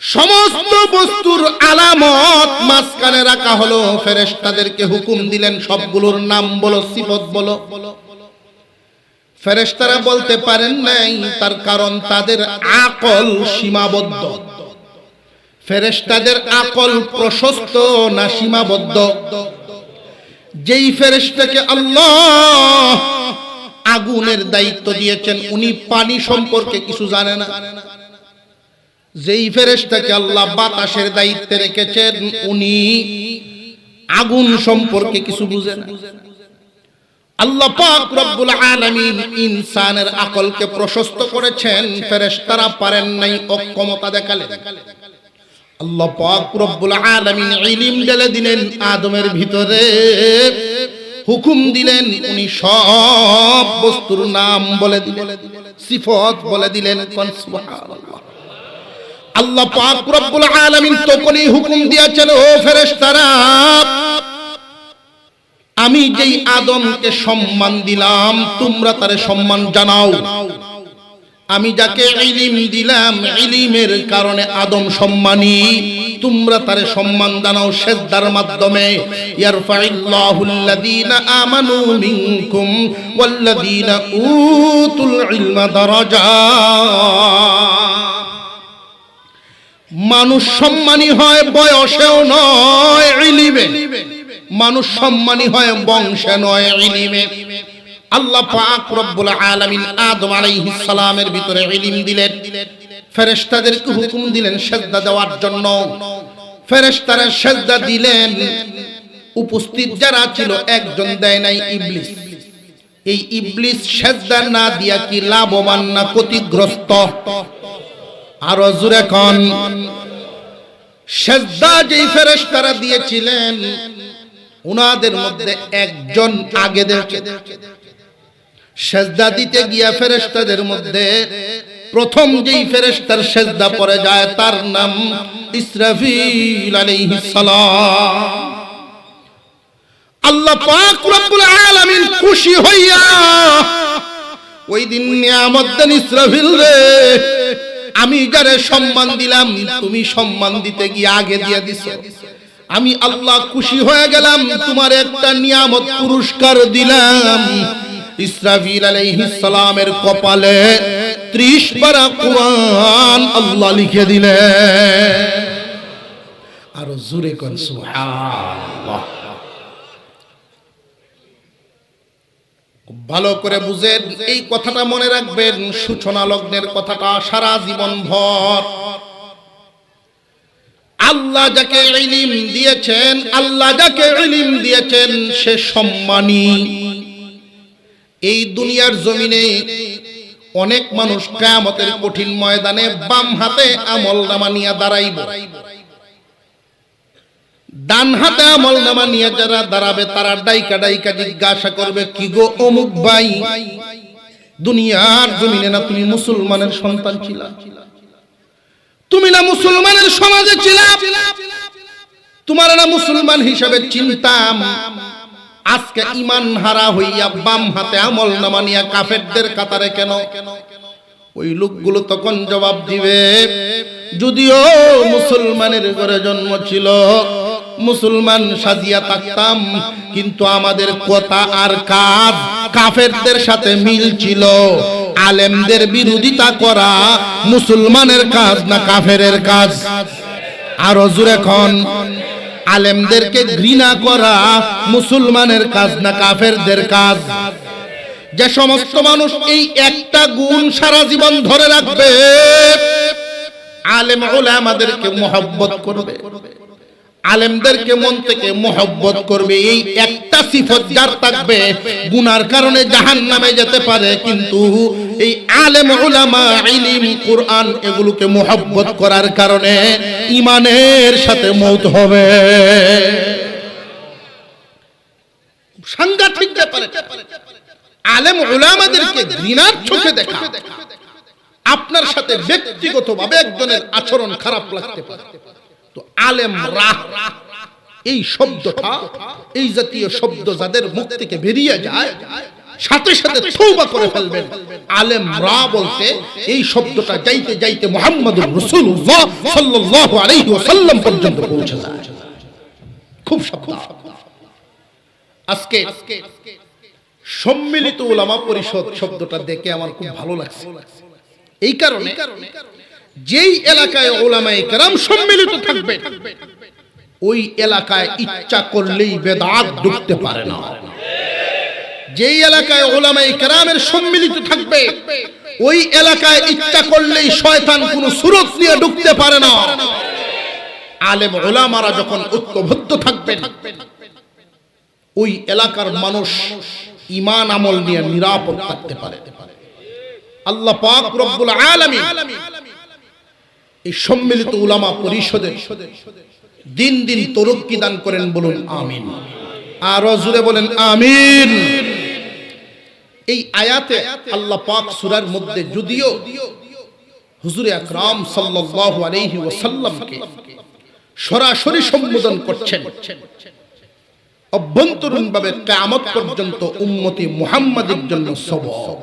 সমস্ত বস্তুর আলামত মাঝখানে রাখা হলো। ফেরেশতাদেরকে হুকুম দিলেন সবগুলোর নাম বলো, সিফত বলো। ফেরেশতারা বলতে পারেন নাই, তার কারণ তাদের আকল সীমাবদ্ধ। ফেরেশতাদের আকল প্রশস্ত না সীমাবদ্ধ? যেই ফেরেশতাকে আল্লাহ আগুনের দায়িত্ব দিয়েছেন, উনি পানি সম্পর্কে কিছু জানে না। যেই ফেরেশতাকে আল্লাহ বাতাসের দায়িত্বে রেখেছেন, উনি আগুন সম্পর্কে কিছু বুঝে না। আল্লাহ পাক রব্বুল আলামিন ইনসানের আকলকে প্রশস্ত করেছেন, ফেরেশতারা পারেন নাই, অক্ষমতা দেখালেন। আল্লাহ পাক রব্বুল আলামিন ইলম ঢেলে দিলেন আদমের ভিতরে, হুকুম দিলেন, উনি সব বস্তুর নাম বলে দিলেন, সিফত বলে দিলেন। সুবহানাল্লাহ। আল্লাহ পাক রব্বুল আলামিন তখনই হুকুম দিয়েছেন, ও ফেরেশতারা, আমি যেই আদমকে সম্মান দিলাম, তোমরা তারে সম্মান জানাও। আমি যাকে ইলম দিলাম, ইলমের কারণে আদম সম্মানী, তোমরা তারে সম্মান জানাও সিজদার মাধ্যমে। ইয়ারফাইল্লাহুল্লাযীনা আমানু মিনকুম ওয়াল্লাযীনা উতুল ইলমা দারাজাত। মানুষ সম্মানী হয় বয়সেও নয়, ইলমে। মানুষ সম্মানী হয় বংশে নয়, ইলমে। আল্লাহ পাক রব্বুল আলামিন আদম আলাইহিস সালামের ভিতরে ইলম দিলেন, ফেরেশতাদেরকে হুকুম দিলেন সিজদা দেওয়ার জন্য। ফেরেশতারা সিজদা দিলেন, উপস্থিত যারা ছিল একজন দেয় নাই, ইবলিস। এই ইবলিস সিজদা না দিয়া কি লাভবান না ক্ষতিগ্রস্ত? আরো জোরে কোন। সিজদা যেই ফেরেশতারা দিয়েছিলেন উনাদের মধ্যে একজন আগে দেখে সিজদা দিতে গিয়া ফেরেশতাদের মধ্যে প্রথম যেই ফেরেশতার সিজদা পড়ে যায় তার নাম ইসরাফিল আলাইহিস সালাম। আল্লাহ পাক রব্বুল আলামিন খুশি হইয়া ওই দিন নিয়ামত দেন, ইসরাফিল রে আমি যারে সম্মান দিলাম তুমি সম্মান দিতে গিয়ে আগে দিয়ে দিছো। আমি আল্লাহ খুশি হয়ে গেলাম, তোমার একটা নিয়ামত পুরস্কার দিলাম। ইসরাফিল আলাইহিস সালামের কপালে 30 পারা কুরআন আল্লাহ লিখে দিলেন। আর জোরে কোন সুবহানাল্লাহ। ভালো করে বুঝেন, এই কথাটা মনে রাখবেন, সূচনা লগ্নের কথাটা সারা জীবন ভর। আল্লাহ যাকে ইলম দিয়েছেন, আল্লাহ যাকে ইলম দিয়েছেন সে সম্মানী। এই দুনিয়ার জমিনে অনেক মানুষ কিয়ামতের কঠিন ময়দানে বাম হাতে আমলনামা নিয়ে দাঁড়াইব, ডান হাতে আমলনামা নিয়ে যারা দাঁড়াবে তারা ডাইকা ডাইকা জিজ্ঞাসা করবে, কি গো অমুক ভাই, দুনিয়ার জমিনে না তুমি মুসলমানের সন্তান ছিলা, তুমি না মুসলমানের সমাজে ছিলা, তোমার না মুসলমান হিসাবে চিনতাম, আজকে ঈমান হারা হইয়া বাম হাতে আমলনামা নিয়ে কাফেরদের কাতারে কেন? ওই লোকগুলো তখন জবাব দিবে, যদিও মুসলমানের ঘরে জন্ম ছিল, মুসলমান সাজিয়া থাকতাম, কিন্তু আমাদের কথা আর কাজ কাফেরদের সাথে মিল ছিল। আলেমদের বিরোধিতা করা মুসলমানের কাজ না কাফেরের কাজ? আরো জোরে কোন। আলেমদেরকে ঘৃণা করা মুসলমানের কাজ না কাফেরদের কাজ? যে সমস্ত মানুষ এই একটা গুণ সারা জীবন ধরে রাখবে, আলেম উলামাদেরকে মুহাব্বত করবে, আলেমদেরকে মন থেকে মুহাব্বত করবে, এই একটা সিফত যার থাকবে, গুনার কারণে জাহান্নামে যেতে পারে, কিন্তু এই আলেম উলামা ইলম কুরআন এগুলোকে মুহাব্বত করার কারণে ঈমানের সাথে মওত হবে। সাংঘাতিক ব্যাপার। আলেম উলামাদেরকে ঘৃণার চোখে দেখা, আপনার সাথে ব্যক্তিগতভাবে একজনের আচরণ খারাপ লাগতে পারে, তো আলেমরা এই শব্দটা, এই জাতীয় শব্দ যাদের মুখ থেকে বেরিয়ে যায় সাথে সাথে তওবা করে ফেলবেন। আলেমরা বলতে এই শব্দটা যাইতে যাইতে মুহাম্মদুর রাসূলুল্লাহ সাল্লাল্লাহু আলাইহি ওয়াসাল্লাম পর্যন্ত পৌঁছে যায়। খুব সাবধান। আজকে সম্মিলিত উলামা পরিষদ শব্দটা দেখে আমার খুব ভালো লাগছে, এই কারণে যেই এলাকায় উলামায়ে কেরাম সম্মিলিত থাকবে ওই এলাকায় ইচ্ছা করলেই বেদাত ঢুকতে পারে না। যেই এলাকায় উলামায়ে কেরামের সম্মিলিত থাকবে ওই এলাকায় ইচ্ছা করলেই শয়তান কোনো সুরত নিয়ে ঢুকতে পারে না। আলেম উলামারা যখন ঐক্যবদ্ধ থাকবেন ওই এলাকার মানুষ ঈমান আমল নিয়ে নিরাপদ থাকতে পারে। আল্লাহ পাক রব্বুল আলামিন এই সম্মিলিত উলামা পরিষদের দিন দিন তরক্কি দান করেন, বলুন আমিন। আর জোরে বলেন আমিন। এই আয়াতে আল্লাহ পাক সূরার মধ্যে যদিও হুজুর আকরাম সাল্লাল্লাহু আলাইহি ওয়াসাল্লামকে সরাসরি সম্বোধন করছেন, অভ্যন্তরীণভাবে কিয়ামত পর্যন্ত উম্মতি মুহাম্মাদের জন্য সবক।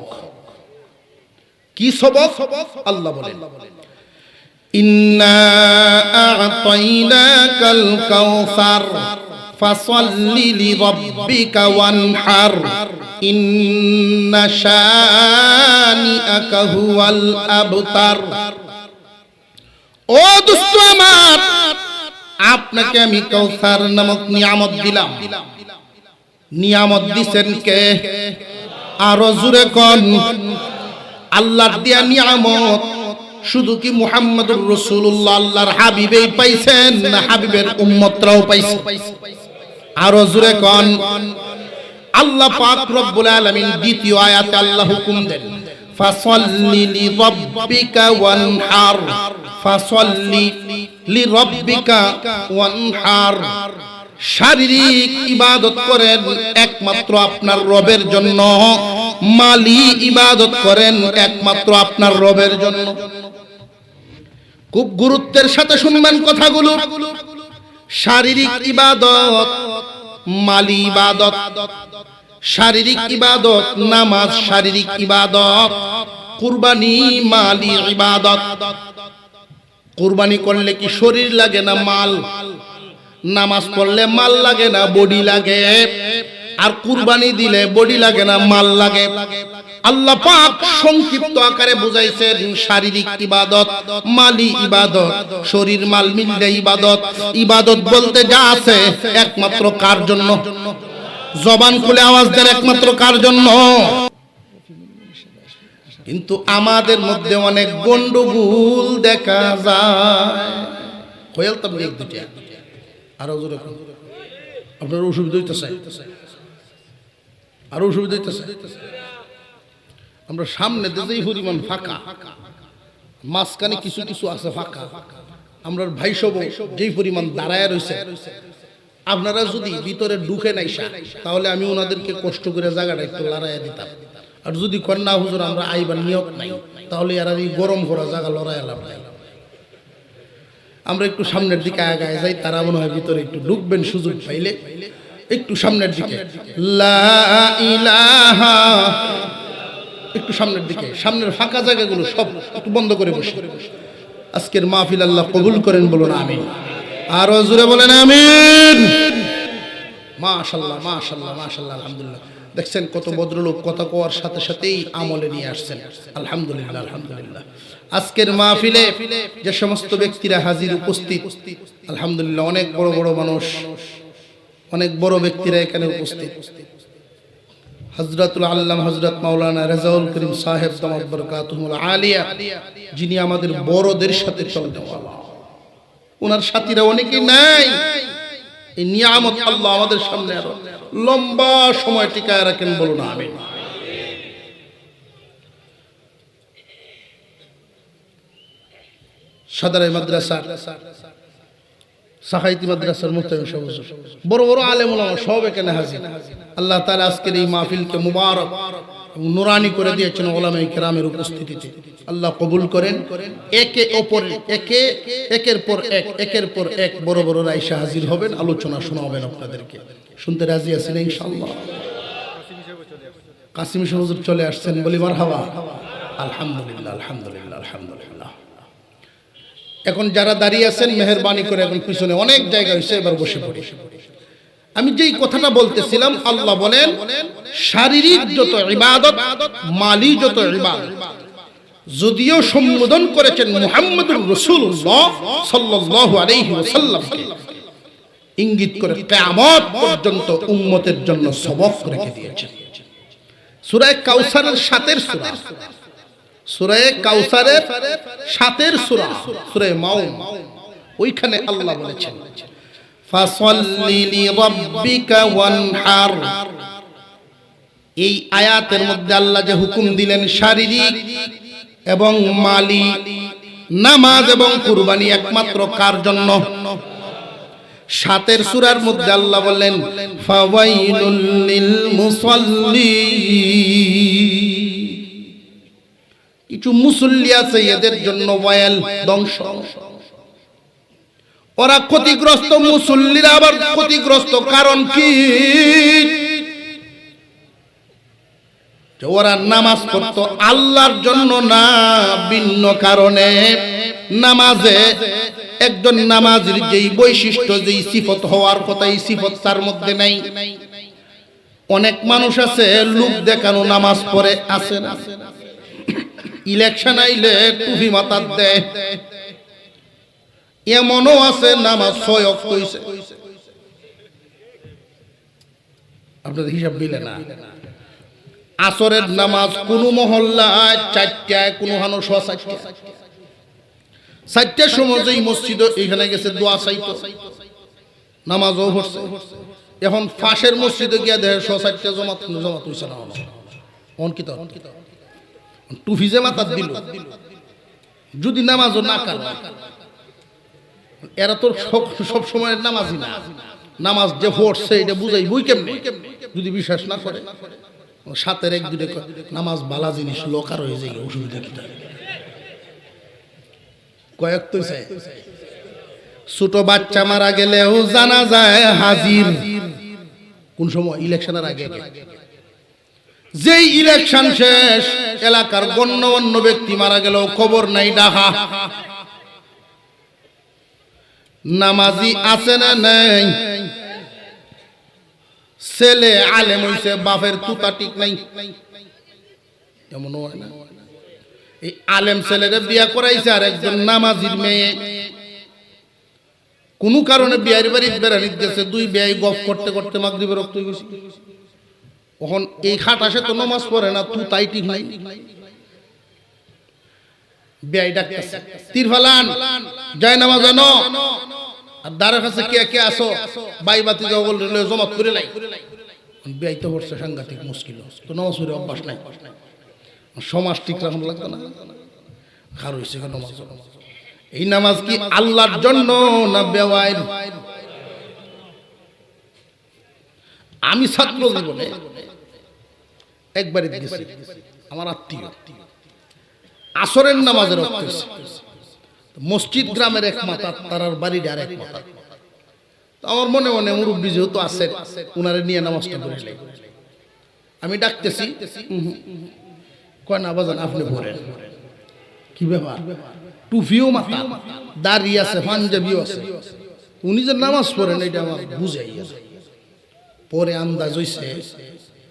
কি সবক? আল্লাহ বলেন, ইন্না আ'তাইনাকাল কাউসার ফাসাল্লি লিরাব্বিকা ওয়ানহার ইন্না শানিআকা হুয়াল আবতার। ও দোস্ত আমার, আপনাকে আমি কাউসার নামক নিয়ামত দিলাম। নিয়ামত দিবেন কে? আরো জোরে কোন আল্লাহর দেয়া নিয়ামত শুধু কি মুহাম্মদুর রাসূলুল্লাহ আল্লাহর হাবিবেই পাইছেন না হাবিবের উম্মতরাও পাইছে? আরো জোরে কোন আল্লাহ পাক রব্বুল আলামিন দ্বিতীয় আয়াতে আল্লাহ হুকুম দেন ফাসাল্লি লিরাব্বিকা ওয়ানহার, ফাসাল্লি লিরাব্বিকা ওয়ানহার। শারীরিক ইবাদত করেন একমাত্র আপনার রবের জন্য, মালি ইবাদত করেন একমাত্র আপনার রবের জন্য। খুব গুরুত্বের সাথে শুনবেন কথাগুলো। শারীরিক ইবাদত, মালি ইবাদত। শারীরিক ইবাদত নামাজ, শারীরিক ইবাদত কুরবানি, মালি ইবাদত। কুরবানি করলে কি শরীর লাগে না মাল? নামাজ পড়লে মাল লাগে না বডি লাগে? আর কুরবানি দিলে বডি লাগে না মাল লাগে? আল্লাহ পাক সংক্ষিপ্ত আকারে বুঝাইছেন শারীরিক ইবাদত, মালি ইবাদত, শরীর মাল মিললে ইবাদত। ইবাদত বলতে যা আছে একমাত্র কার জন্য? জবান খুলে আওয়াজ দেন একমাত্র কার জন্য? কিন্তু আমাদের মধ্যে অনেক গন্ডগোল দেখা যায়। হইল তো এক দুইটা আরো জোরে আপনার অসুবিধা হইতেছে, আরো অসুবিধা হইতেছে। আমরা সামনে যেই পরিমাণ ফাঁকা, মাঝখানে কিছু কিছু আছে ফাঁকা। আমরা ভাই সব যেই পরিমাণ দাঁড়ায় রয়েছে, আপনারা যদি ভিতরে ঢুকে নাইসা তাহলে আমি ওনাদেরকে কষ্ট করে জায়গাটা একটু লড়াইয়া দিতাম। আর যদি কন্যা হুজুর আমরা আইবার নিয়ত নাই, তাহলে আর এই গরম করা জায়গা লড়াইয়া লাভ নাই। আমরা একটু সামনের দিকে আগায় যাই, তারা মনে হয় ভিতরে একটু ঢুকবেন সুযোগ পাইলে। একটু সামনের দিকে, লা ইলাহা, একটু সামনের দিকে, সামনের ফাঁকা জায়গাগুলো সব একটু বন্ধ করে বসে। আজকের মাহফিল আল্লাহ কবুল করেন, বলুন আমিন। আরো জোরে বলেন আমিন। মাশাআল্লাহ মাশাআল্লাহ মাশাআল্লাহ, আলহামদুলিল্লাহ। দেখছেন কত ভদ্রলোক কথা কোয়ার সাথে সাথেই আমলে নিয়ে আসছেন। আলহামদুলিল্লাহ আলহামদুলিল্লাহ। আজকের মাহফিলে যে সমস্ত ব্যক্তিরা হাজির উপস্থিত, আলহামদুলিল্লাহ, অনেক বড় বড় মানুষ, অনেক বড় ব্যক্তিরা এখানে উপস্থিত। হযরতুল আল্লাম হযরত মাওলানা রেজাউল করিম সাহেব দামাত বরকাতুহুল আলিয়া, যিনি আমাদের বড়দের সাথে চলতেন, ওনার সাথীরা অনেকে নাই। এই নিয়ামত আল্লাহ আমাদের সামনে আরো লম্বা সময় টিকায় রাখেন, বলুন আমিন। সাদারাই মাদ্রাসা, সাহাইতি মাদ্রাসার মুহতামিম সাহেব, বড় বড় আলেম ওলামা সব এখানে হাজির। আল্লাহ তাআলা আজকের এই মাহফিলকে মুবারক এবং নুরানি করে দিয়েছেন ওলামায়ে কেরামের উপস্থিতিতে। আল্লাহ কবুল করেন। একে অপরের একের পর এক, একের পর এক বড় বড় রাইসা হাজির হবেন, আলোচনা শোনাবেন আপনাদেরকে। শুনতে রাজি আছেন ইনশাআল্লাহ? কাসিম হুজুর চলে আসছেন, বলি মারহাবা। আলহামদুলিল্লাহ আলহামদুলিল্লাহ আলহামদুলিল্লাহ। এখন যারা দাঁড়িয়ে আছেন মেহেরবানি করে এখন পিছনে অনেক জায়গা হয়েছে, এবার বসে পড়ি। আমি যেই কথাটা বলতেছিলাম, আল্লাহ বলেন শারীরিক যত ইবাদত, মালি যত ইবাদত, যদিও সম্বোধন করেছেন মুহাম্মদুর রাসূলুল্লাহ সাল্লাল্লাহু আলাইহি ওয়াসাল্লামকে, ইঙ্গিত করে কিয়ামত পর্যন্ত উম্মতের জন্য সবক রেখে দিয়েছেন। সূরা কাউসারের 7 সূরা, সূরা কাউসারের 7 সূরা, সূরা মাউন, ওইখানে আল্লাহ বলেছেন ফাসাল্লি লিরাব্বিকা ওয়ানহার। এই আয়াতের মধ্যে আল্লাহ যে হুকুম দিলেন শারীরিক এবং মালি, নামাজ এবং কুরবানি একমাত্র কার জন্য? 7 সূরার মধ্যে আল্লাহ বললেন ফাওয়াইলুল লিল মুসাল্লিন। কিছু মুসল্লি আছে এদের জন্য ওয়াইল, ধ্বংস। ওরা ক্ষতিগ্রস্ত, মুসল্লিরা আবার ক্ষতিগ্রস্ত। কারণ কি? ওরা নামাজ পড়তো আল্লাহর জন্য না, ভিন্ন কারণে। নামাজে একজন নামাজীর যেই বৈশিষ্ট্য, যেই সিফত হওয়ার কথা, এই সিফত তার মধ্যে নাই। অনেক মানুষ আছে লোক দেখানো নামাজ পড়ে, আছে না? ইলেকশন আইলে টুপি মাথার দেয়, এমনও আছে নামাজ 6 ওয়াক্ত হইছে, আপনাদের হিসাব মিলে না। আসরের নামাজ কোন মহল্লায় 4টায়, কোন হানো 4:30, 4টার সময় যেই মসজিদ এখানে গেছে দোয়া চাইতো, নামাজও পড়ছে। এখন ফাঁসের মসজিদে গিয়া দেখে 4:30 জমাত হইছে না, অন কি তো টুফি যে মাথার দিল, যদি নামাজও না করে, এরা তো সব সময়ের নামাজি না। নামাজ যে পড়ছে এটা বুঝাই বই কেমনে, যদি বিশ্বাস না করে। সাতের 1-2 নামাজ বালা জিনিস, লোকার হয়ে যায়, অসুবিধা কি? কয়েক তো ছোট বাচ্চা মারা গেলেও জানা যায় হাজির। কোন সময়? ইলেকশনের আগে। যেই ইলেকশন শেষ, এলাকার গণ্যমান্য ব্যক্তি মারা গেলেও খবর নাই, ডাহা। নামাজি আছে না নাই? ছেলে আলেম হইছে, বাপের তুতা ঠিক নাই, এমন হয় না? এই আলেম ছেলেরে বিয়া করাইছে আর একজন নামাজির মেয়ে, কোন কারণে বিয়ের বাড়িতে বেড়ানি গেছে, 2 বিয়ে গপ করতে করতে মাগরিবের রক্ত হয়ে গেছে। এখন এই খাটাসে তো নামাজ পড়ে না, তুই তাই ঠিক নাই। বিয়ে ডাকতেছে, তীর ফালান, যায় নামাজ আনো, আর দ্বারের কাছে কে কে আসো, বাইবাতি জগল জমাত করে লাই। বিয়ে তো পড়ছে, সাংঘাতিক মুশকিল, তো নামাজ পড়ে অভ্যাস নাই, সমাজ ঠিক রাখা লাগতো না। খার হয়েছে নামাজ। এই নামাজ কি আল্লাহর জন্য না বেওয়াইর? আমি ছাত্র জীবনে একবারই গেছি, আমার আত্মীয় আসরের নামাজের রক্ত, মসজিদ গ্রামের এক মাথা, তার বাড়ির আর এক মাথা। আমার মনে মনে মুরব্বী যেহেতু আছে, উনারে নিয়ে নামাজটা পড়ে লাই। আমি ডাকতেছি, কয় না বাজান আপনি পড়েন। কি ব্যাপার? টুফিও মাথা, দাড়ি আছে, পাঞ্জাবিও আছে, উনি যে নামাজ পড়েন এটা আমার বুঝাই। পরে আন্দাজ হইছে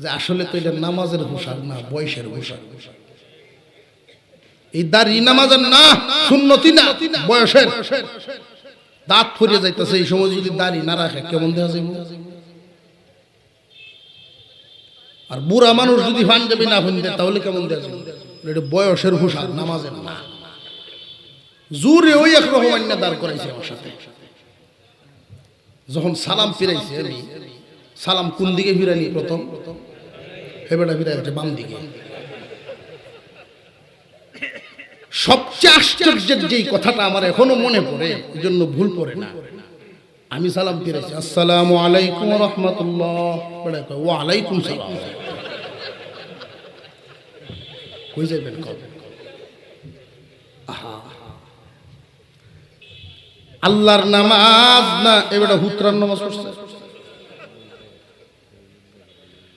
যে আসলে তো এটা নামাজের পোশাক না, বয়সের পোশাক। এই দাড়ি নামাজের না, সুন্নতি না, বয়সের। দাঁত ফুরিয়ে যাইতেছে, এই সময় যদি দাড়ি না রাখে কেমন দেখা যাবে? আর বুড়া মানুষ যদি পাঞ্জাবি না পরে তাহলে কেমন দেখা যাবে? এটা বয়সের পোশাক, নামাজের না। জোরে ওই একরকম অন্য দাঁড় করাইছে আমার সাথে। যখন সালাম ফিরাইছে, আমি সালাম কোন দিকে ফিরানি? প্রথম হেবেটা ফিরাইছে বাম দিকে। সবচেয়ে আশ্চর্যের যেই কথাটা আমার এখনো মনে পড়ে, এই জন্য ভুল পড়ে না, আমি সালাম ফিরাইছি, আসসালামু আলাইকুম ওয়া রাহমাতুল্লাহ, ওয়া আলাইকুম সালাম। কই যাবেন? আহা, আল্লাহর নামাজ না এবারে হুতরার নামাজ পড়ছে।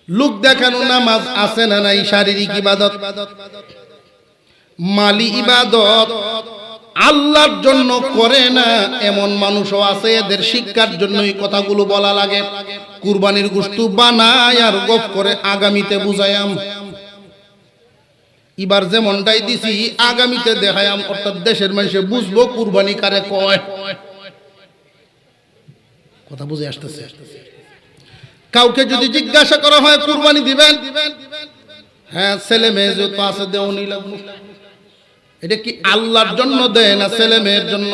লোক দেখানো নামাজ আছে না নাই? শারীরিক ইবাদত, মালি ইবাদত আল্লাহর জন্য করে না এমন মানুষও আছে। এদের শিক্ষার জন্য এই কথাগুলো বলা লাগে। কুরবানির গোশত বানায় আর গপ করে আগামীতে বুঝায়াম। এবার যেমনটাই দিছি আগামীতে দেখায়াম, অর্থাৎ দেশের মানুষে বুঝবো কুরবানি কারে কয়। কথা বুঝে আসতেছে? কাউকে যদি জিজ্ঞাসা করা হয় কুরবানি দিবেন, হ্যাঁ ছেলে মেয়ে যত আছে দেওনি লাগবে। এটা কি আল্লাহর জন্য দেয় না ছেলে মেয়ের জন্য?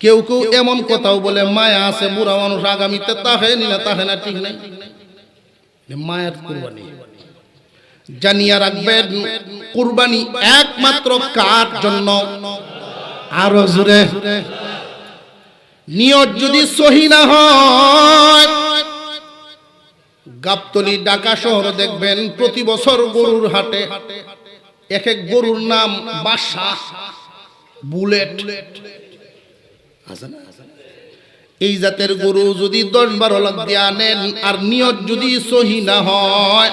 কেউ কেউ এমন কথাও বলে মায়া আছে, বুড়া মানুষ আগামীতে তাহে না, তাহে না, ঠিক নাই। মায়ের কুরবানি জানিয়া রাখবেন, কুরবানি একমাত্র কার জন্য? আরো জোরে। নিয়ত যদি সহি না হয়, গাবতলী ঢাকা শহর দেখবেন প্রতি বছর গরুর হাটে এক এক গরুর নাম বাদশা, বুলেট আছে না? এই জাতের গরু যদি 10-12 লাখ দিয়ে আনেন, আর নিয়ত যদি সহি না হয়,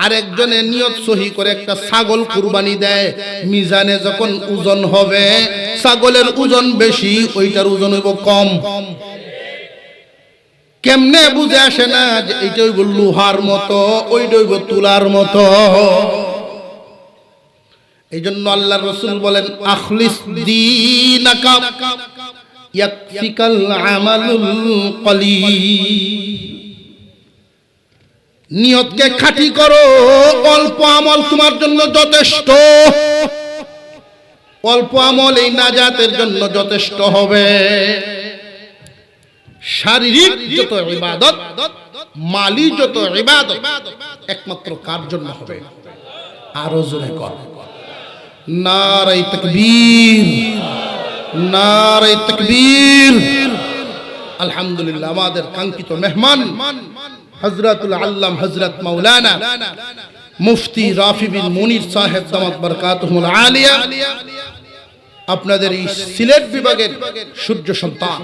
আরেকজনে নিয়ত সহি করে একটা ছাগল কুরবানি দেয়, মিজানে যখন ওজন হবে ছাগলের ওজন বেশি, ওইটার ওজন হইব কম। কেমনে বুঝে আসে না যে এইটা হইব লোহার মতো, ওইটা হইব তুলার মতো। এই জন্য আল্লাহর রাসূল বলেন, আখলিস দীনাকা ইয়াকফিকাল আমালুল কলিল। নিয়তকে খাঁটি করো, অল্প আমল তোমার জন্য যথেষ্ট। অল্প আমল এই নাজাতের জন্য যথেষ্ট হবে। শারীরিক যত ইবাদত, মালি যত ইবাদত একমাত্র কার জন্য হবে? আরো জোরে কর নারে তাকবীর, নারে তাকবীর। আলহামদুলিল্লাহ, আমাদের কাঙ্ক্ষিত মেহমান হযরতুল আল্লাম হযরত মাওলানা মুফতি রাফি বিন মুনির সাহেব দামাত বরকাতুহুল আলিয়া, আপনাদের এই সিলেট বিভাগের সূর্য সন্তান,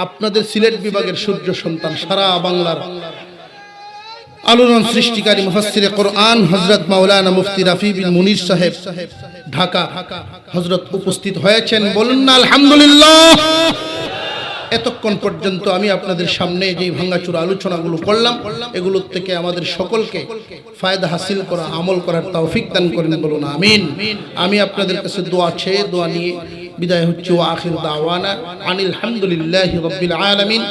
আপনাদের সিলেট বিভাগের সূর্য সন্তান, সারা বাংলার আলোড়ন সৃষ্টিকারী মুফাসসিরে কোরআন হযরত মাওলানা মুফতি রাফি বিন মুনির সাহেব ঢাকা হযরত উপস্থিত হয়েছেন। বলুন না আলহামদুলিল্লাহ। এতক্ষণ পর্যন্ত আমি আপনাদের সামনে যেই ভাঙাচুরা আলোচনাগুলো করলাম, এগুলোর থেকে আমাদের সকলকে ফায়দা হাসিল করা, আমল করার তৌফিক দান করেন। বলুন আমিন। আমি আপনাদের কাছে দোয়া চেয়ে দোয়া নিয়ে বিদায় হচ্ছে। ওয়া আখির দাওয়ানা আনিল হামদুলিল্লাহি রাব্বিল আলামিন।